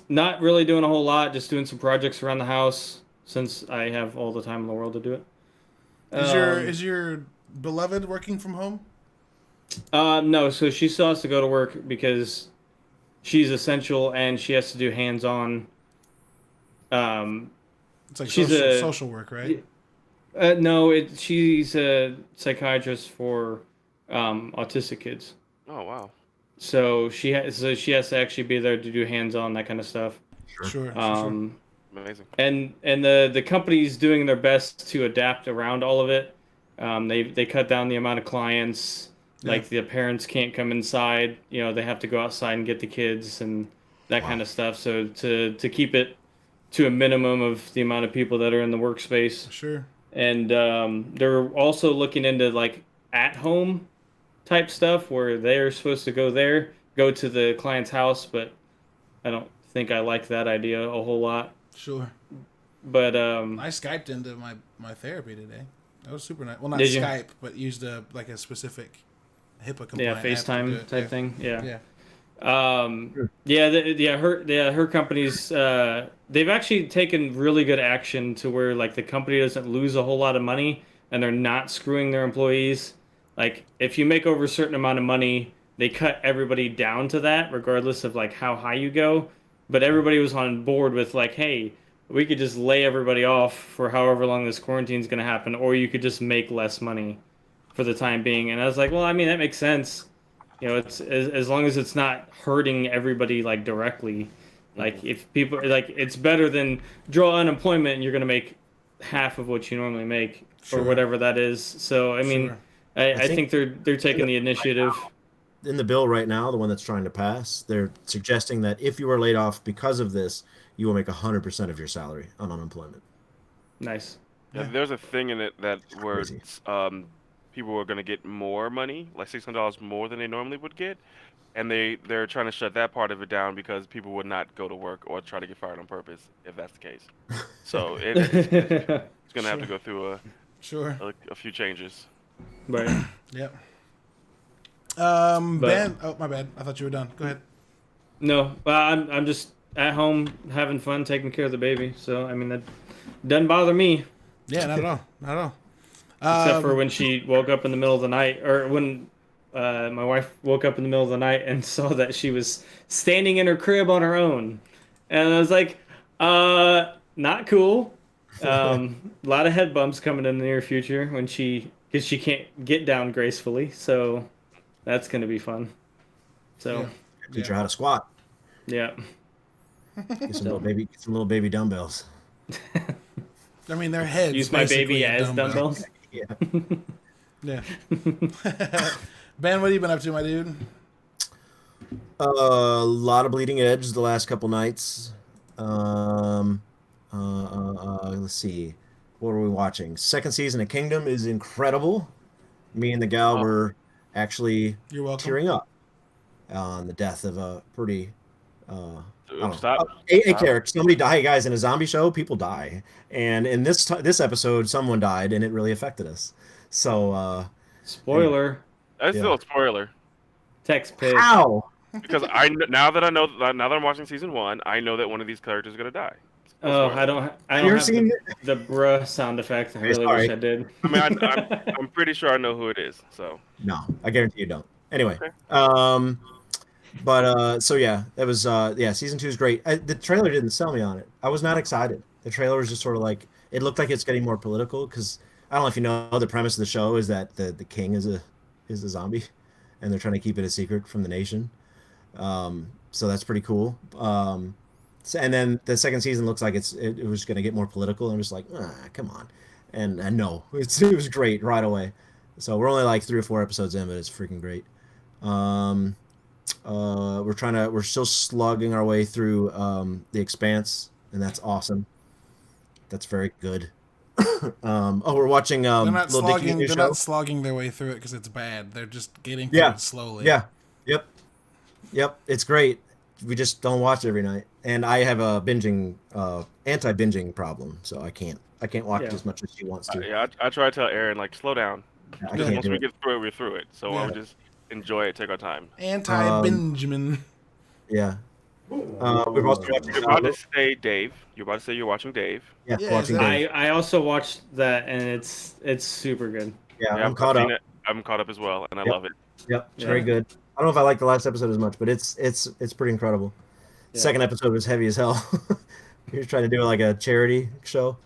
not really doing a whole lot, just doing some projects around the house since I have all the time in the world to do it. Is your beloved working from home? No, so she still has to go to work because she's essential and she has to do hands-on. It's like she's social work, right? No, she's a psychiatrist for autistic kids. Oh wow. So she has to actually be there to do hands-on, that kind of stuff. Sure. Amazing. And the company's doing their best to adapt around all of it. They cut down the amount of clients. Yeah. Like the parents can't come inside. You know, they have to go outside and get the kids and that kind of stuff. So to keep it to a minimum of the amount of people that are in the workspace. Sure. And they're also looking into like at-home type stuff where they're supposed to go to the client's house, but I don't think I like that idea a whole lot. Sure. But I Skyped into my therapy today. That was super nice. Well, not Did you? Skype, but used a specific HIPAA compliant FaceTime type thing. Yeah. Her company's they've actually taken really good action to where like the company doesn't lose a whole lot of money and they're not screwing their employees. Like if you make over a certain amount of money, they cut everybody down to that regardless of like how high you go. But everybody was on board with like, hey, we could just lay everybody off for however long this quarantine's going to happen, or you could just make less money for the time being. And I was like, well, I mean, that makes sense. You know, it's as long as it's not hurting everybody like directly. Like if people like, it's better than draw unemployment and you're going to make half of what you normally make or whatever that is. So I mean, I think they're taking the initiative. In the bill right now, the one that's trying to pass, they're suggesting that if you are laid off because of this, you will make 100% of your salary on unemployment. Nice. Yeah, there's a thing in it that where people are going to get more money, like $600 more than they normally would get, and they're trying to shut that part of it down because people would not go to work or try to get fired on purpose if that's the case. So it's going to have to go through a few changes. Right. Yep. Ben, oh my bad. I thought you were done. Go ahead. No, I'm just at home having fun, taking care of the baby. So I mean that doesn't bother me. Yeah, not at all. Not at all. Except for when she woke up in the middle of the night, or when my wife woke up in the middle of the night and saw that she was standing in her crib on her own, and I was like, not cool. A lot of head bumps coming in the near future because she can't get down gracefully. So that's gonna be fun. So teach her how to squat. Yeah. Get some little baby dumbbells. I mean, their heads. Use my baby as dumbbells. Yeah. Yeah. Ben, what have you been up to, my dude? A lot of Bleeding Edge the last couple nights. Let's see. What are we watching? Second season of Kingdom is incredible. Me and the gal were actually tearing up on the death of a pretty a character. Somebody die, guys. In a zombie show, people die, and in this episode, someone died, and it really affected us. So, spoiler. That's still a spoiler. Text pig. How? Because now that I'm watching season 1, I know that one of these characters is gonna die. Oh, I don't have the bruh sound effect. I really wish I did. I mean, I'm pretty sure I know who it is. So no, I guarantee you don't. Anyway, so yeah, it was season 2 is great. The trailer didn't sell me on it. I was not excited. The trailer was just sort of like, it looked like it's getting more political because I don't know if you know, the premise of the show is that the king is a zombie, and they're trying to keep it a secret from the nation. So that's pretty cool. And then the second season looks like it was going to get more political. I'm just like, come on. And no, it was great right away. So we're only like 3 or 4 episodes in, but it's freaking great. We're still slugging our way through The Expanse, and that's awesome. That's very good. We're watching they're not Little Dicky slogging. new They're show. not slogging their way through it because it's bad. They're just getting through it slowly. Yeah. Yep. It's great. We just don't watch it every night, and I have a anti-binging problem, so I can't watch it as much as she wants to. Yeah, I try to tell Aaron like slow down. I can't Once do we it. get through it, we're through it. So I would just enjoy it, take our time. Anti-Benjamin. Yeah. We've also watching. You're about to say Dave. You're about to say you're watching Dave. Yeah, Yeah, watching Dave. I also watched that, and it's super good. Yeah, Yeah, I'm caught up. I'm caught up as well, and I love it. Yep, it's very good. I don't know if I like the last episode as much, but it's pretty incredible. Yeah. Second episode was heavy as hell. You're trying to do like a charity show.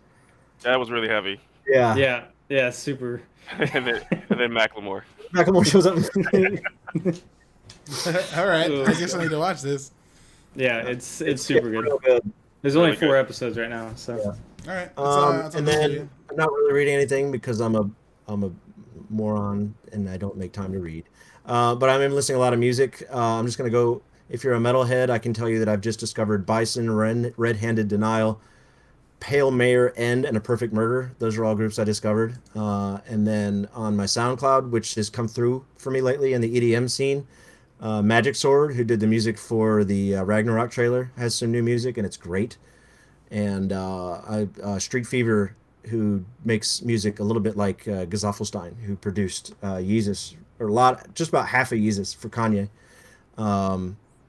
That was really heavy. Yeah. Yeah, super. and then Macklemore. Macklemore shows up. All right, I guess I need to watch this. Yeah, it's super good. Real good. There's only Really 4 good. episodes right now, so. All right. That's And then I'm not really reading anything because I'm a moron and I don't make time to read. But I'm listening to a lot of music. I'm just gonna go. If you're a metalhead, I can tell you that I've just discovered Bison, Red-Handed Denial, Pale Mayor, End, and A Perfect Murder. Those are all groups I discovered. And then on my SoundCloud, which has come through for me lately in the EDM scene, Magic Sword, who did the music for the Ragnarok trailer, has some new music, and it's great. And Street Fever, who makes music a little bit like Gesaffelstein, who produced Yeezus, or just about half of Yeezus for Kanye.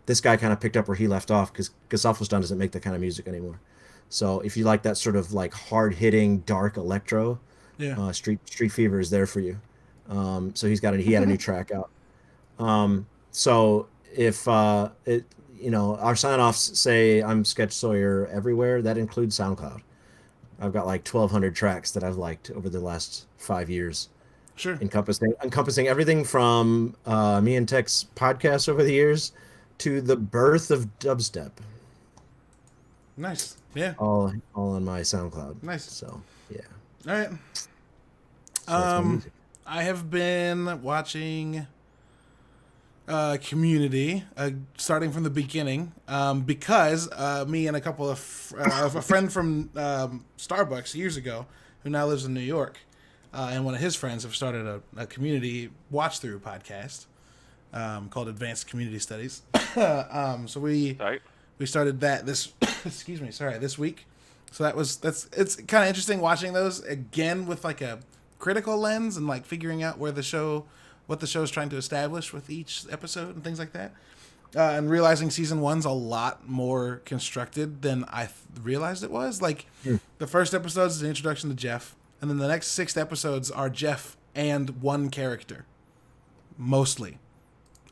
This guy kind of picked up where he left off because Gesaffelstein doesn't make that kind of music anymore. So if you like that sort of like hard-hitting, dark electro, Street Fever is there for you. So he had a new track out. So if our sign-offs say I'm Sketch Sawyer everywhere, that includes SoundCloud. I've got like 1,200 tracks that I've liked over the last 5 years. Sure. Encompassing everything from me and Tech's podcasts over the years to the birth of dubstep. Nice. Yeah. All on my SoundCloud. Nice. So yeah. All right. So that's my music. I have been watching Community, starting from the beginning, because me and a couple of a friend from Starbucks years ago, who now lives in New York, and one of his friends have started a community watch-through podcast called Advanced Community Studies. So we started that this this week. So it's kind of interesting watching those again with like a critical lens and like figuring out what the show's trying to establish with each episode and things like that. And realizing season 1's a lot more constructed than I realized it was. Like the first episode is the introduction to Jeff, and then the next 6 episodes are Jeff and one character, mostly.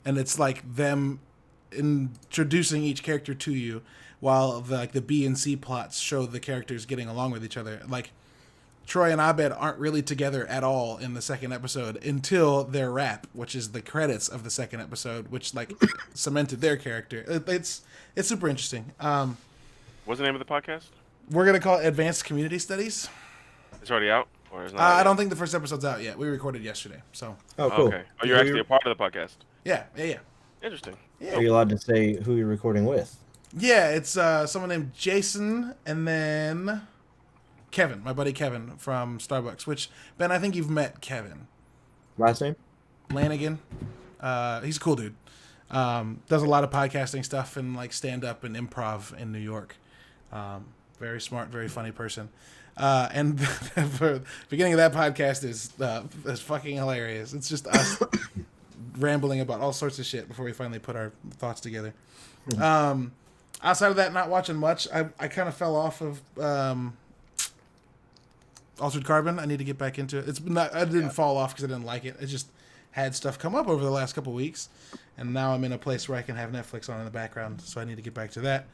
And it's like them introducing each character to you, while the B and C plots show the characters getting along with each other. Like Troy and Abed aren't really together at all in the second episode until their rap, which is the credits of the second episode, which like cemented their character. It's super interesting. What's the name of the podcast? We're gonna call it Advanced Community Studies. It's already out, or is not? I don't think the first episode's out yet. We recorded yesterday, so. Oh, cool. Okay. Oh, you're actually a part of the podcast. Yeah. Interesting. Are you allowed to say who you're recording with? Yeah, it's someone named Jason, and then Kevin, my buddy Kevin from Starbucks. Which, Ben, I think you've met Kevin. Last name? Lanigan. He's a cool dude. Does a lot of podcasting stuff and like stand up and improv in New York. Very smart, very funny person. And the beginning of that podcast is fucking hilarious. It's just us rambling about all sorts of shit before we finally put our thoughts together. Outside of that, not watching much. I kind of fell off of Altered Carbon. I need to get back into it. I didn't fall off because I didn't like it. It just had stuff come up over the last couple weeks, and now I'm in a place where I can have Netflix on in the background, so I need to get back to that.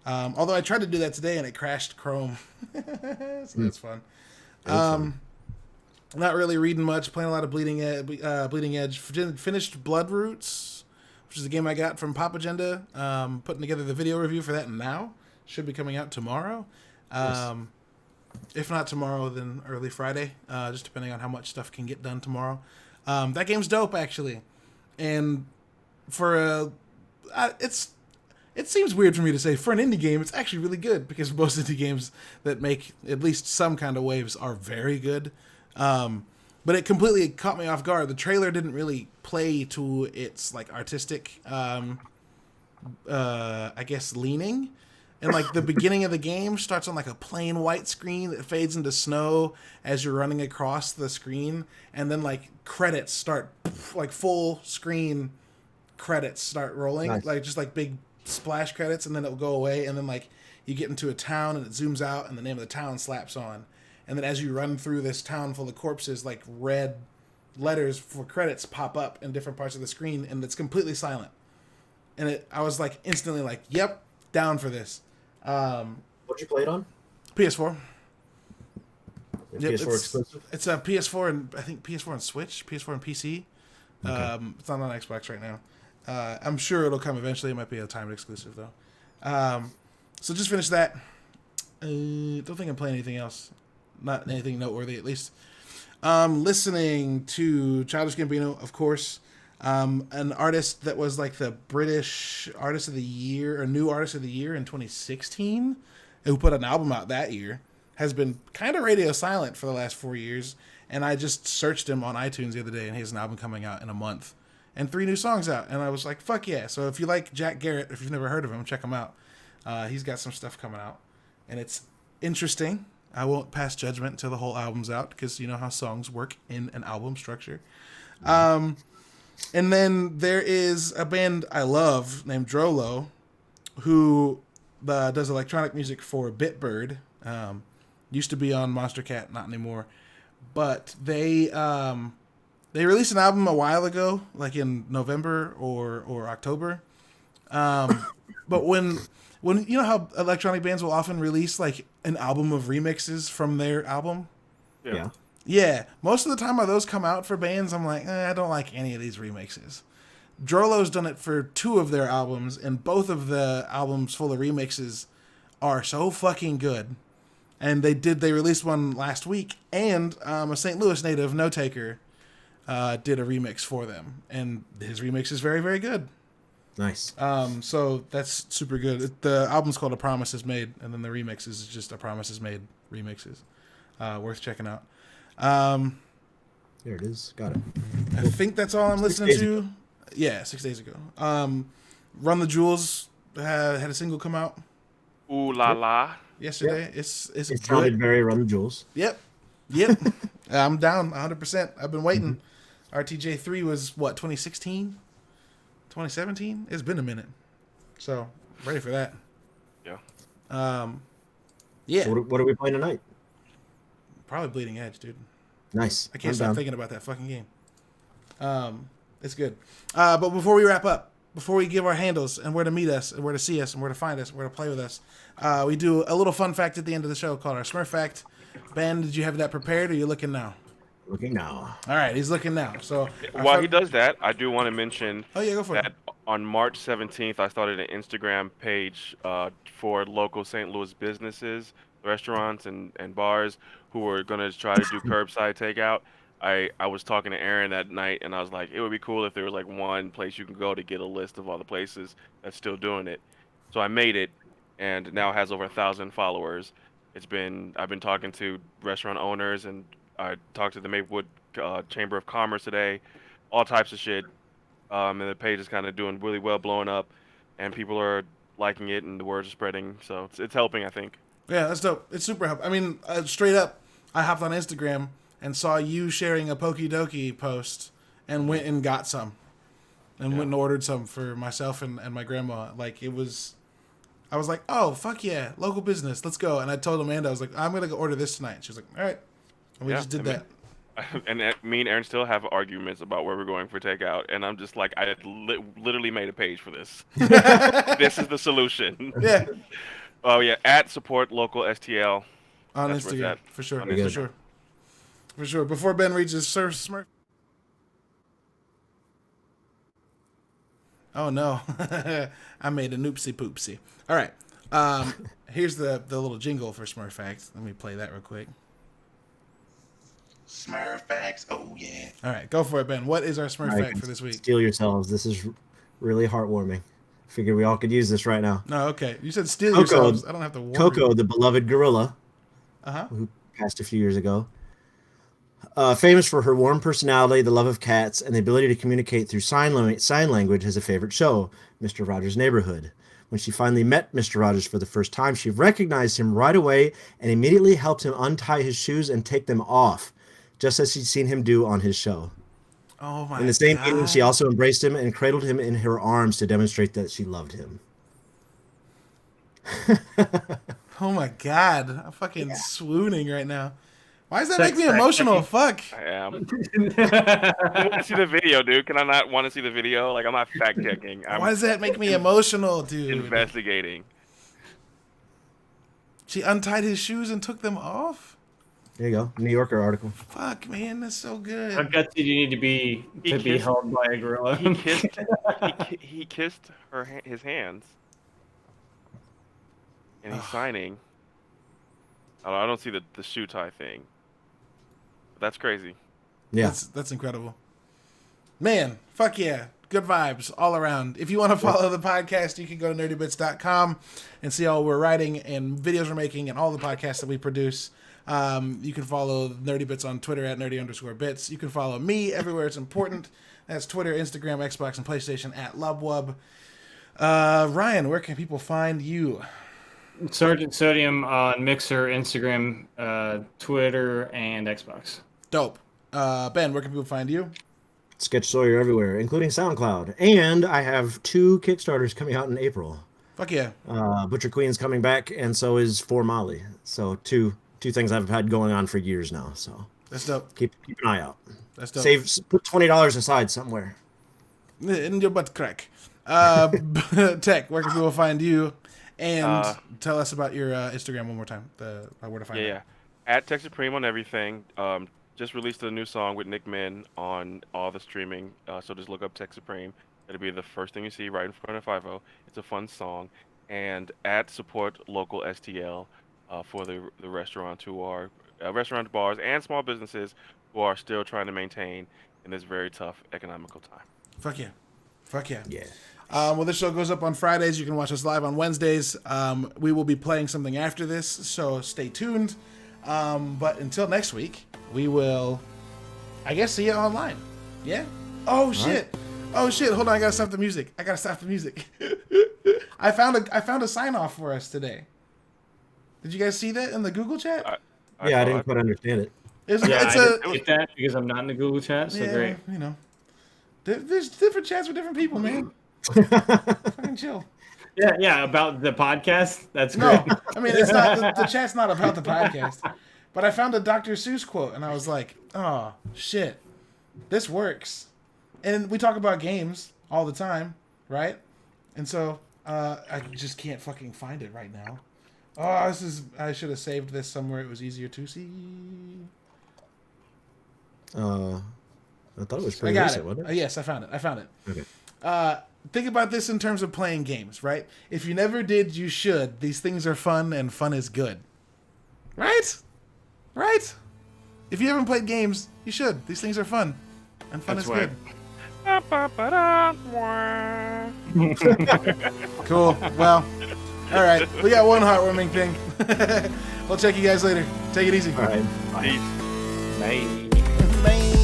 Although I tried to do that today and it crashed Chrome, so that's fun. Not really reading much. Playing a lot of Bleeding Edge. Finished Blood Roots, which is a game I got from Pop Agenda. Putting together the video review for that now. should be coming out tomorrow. Yes. If not tomorrow, then early Friday, just depending on how much stuff can get done tomorrow. That game's dope, actually. And for it seems weird for me to say for an indie game, it's actually really good because most indie games that make at least some kind of waves are very good. But it completely caught me off guard. The trailer didn't really play to its like artistic, I guess, leaning. And like the beginning of the game starts on like a plain white screen that fades into snow as you're running across the screen, and then like credits start, like full screen credits start rolling, Nice. like just like big splash credits, and then it'll go away, and then like you get into a town and it zooms out and the name of the town slaps on, and then as you run through this town full of corpses, like red letters for credits pop up in different parts of the screen, and it's completely silent. And I was like instantly like, yep, down for this. What you played on? PS4. Yep, PS4 exclusive? It's a PS4 and I think PS4 and Switch, PS4 and PC. Okay. It's not on Xbox right now. I'm sure it'll come eventually. It might be a timed exclusive though. So just finished that. Don't think I'm playing anything else. Not anything noteworthy, at least. Listening to Childish Gambino, of course. An artist that was like the British Artist of the Year, or New Artist of the Year in 2016, who put an album out that year, has been kind of radio silent for the last 4 years. And I just searched him on iTunes the other day, and he has an album coming out in a month. And 3 new songs out. And I was like, fuck yeah. So if you like Jack Garrett, if you've never heard of him, check him out. He's got some stuff coming out. And it's interesting. I won't pass judgment until the whole album's out, because you know how songs work in an album structure. And then there is a band I love named Drolo, who does electronic music for Bitbird. Used to be on Monster Cat, not anymore. But they released an album a while ago, like in November or October. But when you know how electronic bands will often release like an album of remixes from their album? Yeah. Yeah, most of the time when those come out for bands, I'm like, I don't like any of these remixes. Drolo's done it for 2 of their albums, and both of the albums full of remixes are so fucking good. And they released one last week, and a St. Louis native, No Taker, did a remix for them, and his remix is very, very good. Nice. So that's super good. The album's called A Promise Is Made, and then the remix is just A Promise Is Made remixes. Worth checking out. Here it is. Got it. I think that's all I'm listening to. Yeah, 6 days ago. Run the Jewels had a single come out Ooh la la. yesterday. Yep. It's It sounded good. very Run the Jewels. Yep. I'm down 100%. I've been waiting. RTJ3 was what, 2016, 2017? It's been a minute, so ready for that. Yeah. Yeah. So what are we playing tonight? Probably Bleeding Edge, dude. Nice. I can't I'm stop down. thinking about that fucking game. It's good. But before we wrap up, before we give our handles and where to meet us and where to see us and where to find us and where to play with us, we do a little fun fact at the end of the show called our Smurf Fact. Ben, did you have that prepared, or are you looking now? Looking now. All right, he's looking now. So While he does that, I do want to mention Oh yeah, go for that it. on March 17th, I started an Instagram page for local St. Louis businesses, restaurants, and bars who are going to try to do curbside takeout. I was talking to Aaron that night, and I was like, it would be cool if there was like one place you can go to get a list of all the places that's still doing it. So I made it, and now it has over 1,000 followers. I've been talking to restaurant owners, and I talked to the Maplewood Chamber of Commerce today, all types of shit. And the page is kind of doing really well, blowing up, and people are liking it, and the words are spreading. So it's helping, I think. Yeah, that's dope. It's super helpful. I mean, straight up, I hopped on Instagram and saw you sharing a Poke Dokie post and went and got some. And went and ordered some for myself and my grandma. Like, it was... I was like, oh, fuck yeah, local business, let's go. And I told Amanda, I was like, I'm going to go order this tonight. She was like, all right. And we just did that. And me and Aaron still have arguments about where we're going for takeout. And I'm just like, I literally made a page for this. This is the solution. Yeah. Oh, yeah. At support local STL. On That's where it's Instagram, at. for sure. On For Instagram. sure. For sure. Before Ben reaches Sir Smurf. Oh, no. I made a noopsie poopsie. All right. Here's the little jingle for Smurf Facts. Let me play that real quick. Smurf Facts, oh yeah. All right, go for it, Ben. What is our Smurf fact for this week? Steel yourselves. This is really heartwarming. Figured we all could use this right now. No, okay. You said steal yourselves. I don't have to warn Coco, you. the beloved gorilla, who passed a few years ago, famous for her warm personality, the love of cats, and the ability to communicate through sign language, has a favorite show, Mr. Rogers' Neighborhood. When she finally met Mr. Rogers for the first time, she recognized him right away and immediately helped him untie his shoes and take them off, just as she'd seen him do on his show. Oh my God. In the same meeting, she also embraced him and cradled him in her arms to demonstrate that she loved him. Oh my God. I'm fucking swooning right now. Why does that make me emotional? Fuck. I am. I want to see the video, dude. Can I not want to see the video? Like, I'm not fact checking. Why does that make me emotional, dude? Investigating. She untied his shoes and took them off? There you go. New Yorker article. Fuck, man. That's so good. How gutsy do you need to be be held by a gorilla? He kissed his hands. And he's signing. I don't see the shoe tie thing. That's crazy. Yeah. That's incredible. Man, fuck yeah. Good vibes all around. If you want to follow the podcast, you can go to nerdybits.com and see all we're writing and videos we're making and all the podcasts that we produce. You can follow Nerdy Bits on Twitter at nerdy_bits. You can follow me everywhere it's important. That's Twitter, Instagram, Xbox, and PlayStation at Lubwub. Ryan, where can people find you? Sergeant Sodium on Mixer, Instagram, Twitter, and Xbox. Dope. Ben, where can people find you? Sketch Sawyer everywhere, including SoundCloud. And I have 2 Kickstarters coming out in April. Fuck yeah. Butcher Queen's coming back, and so is For Molly. So two things I've had going on for years now. So that's dope. Keep an eye out. That's dope. Put $20 aside somewhere. In your butt crack. Tech, where can people find you? And tell us about your Instagram one more time. Where to find it. Yeah. At Tech Supreme on everything. Just released a new song with Nick Min on all the streaming. So just look up Tech Supreme. It'll be the first thing you see right in front of 50. It's a fun song. And at Support Local STL for the restaurant who are restaurant bars and small businesses who are still trying to maintain in this very tough economical time. Fuck yeah. Fuck yeah. Yeah. Well, this show goes up on Fridays. You can watch us live on Wednesdays. We will be playing something after this, so stay tuned. But until next week, we will, I guess, see you online. Yeah? Oh, shit. Right. Oh, shit. Hold on. I got to stop the music. I found a sign-off for us today. Did you guys see that in the Google chat? I didn't quite understand it. I didn't get that because I'm not in the Google chat, so great. You know. There's different chats with different people, man. Fucking chill. Yeah, about the podcast. That's great. No, I mean it's not the chat's not about the podcast. But I found a Dr. Seuss quote and I was like, oh shit, this works. And we talk about games all the time, right? And so I just can't fucking find it right now. Oh, I should have saved this somewhere it was easier to see. I thought it was pretty recent, wasn't it? Yes, I found it. Okay. Think about this in terms of playing games, right? If you never did, you should. These things are fun, and fun is good. Right? Right? If you haven't played games, you should. These things are fun, and fun is good. Cool. Well, all right. We got one heartwarming thing. We'll check you guys later. Take it easy. All right. Bye. Bye. Bye.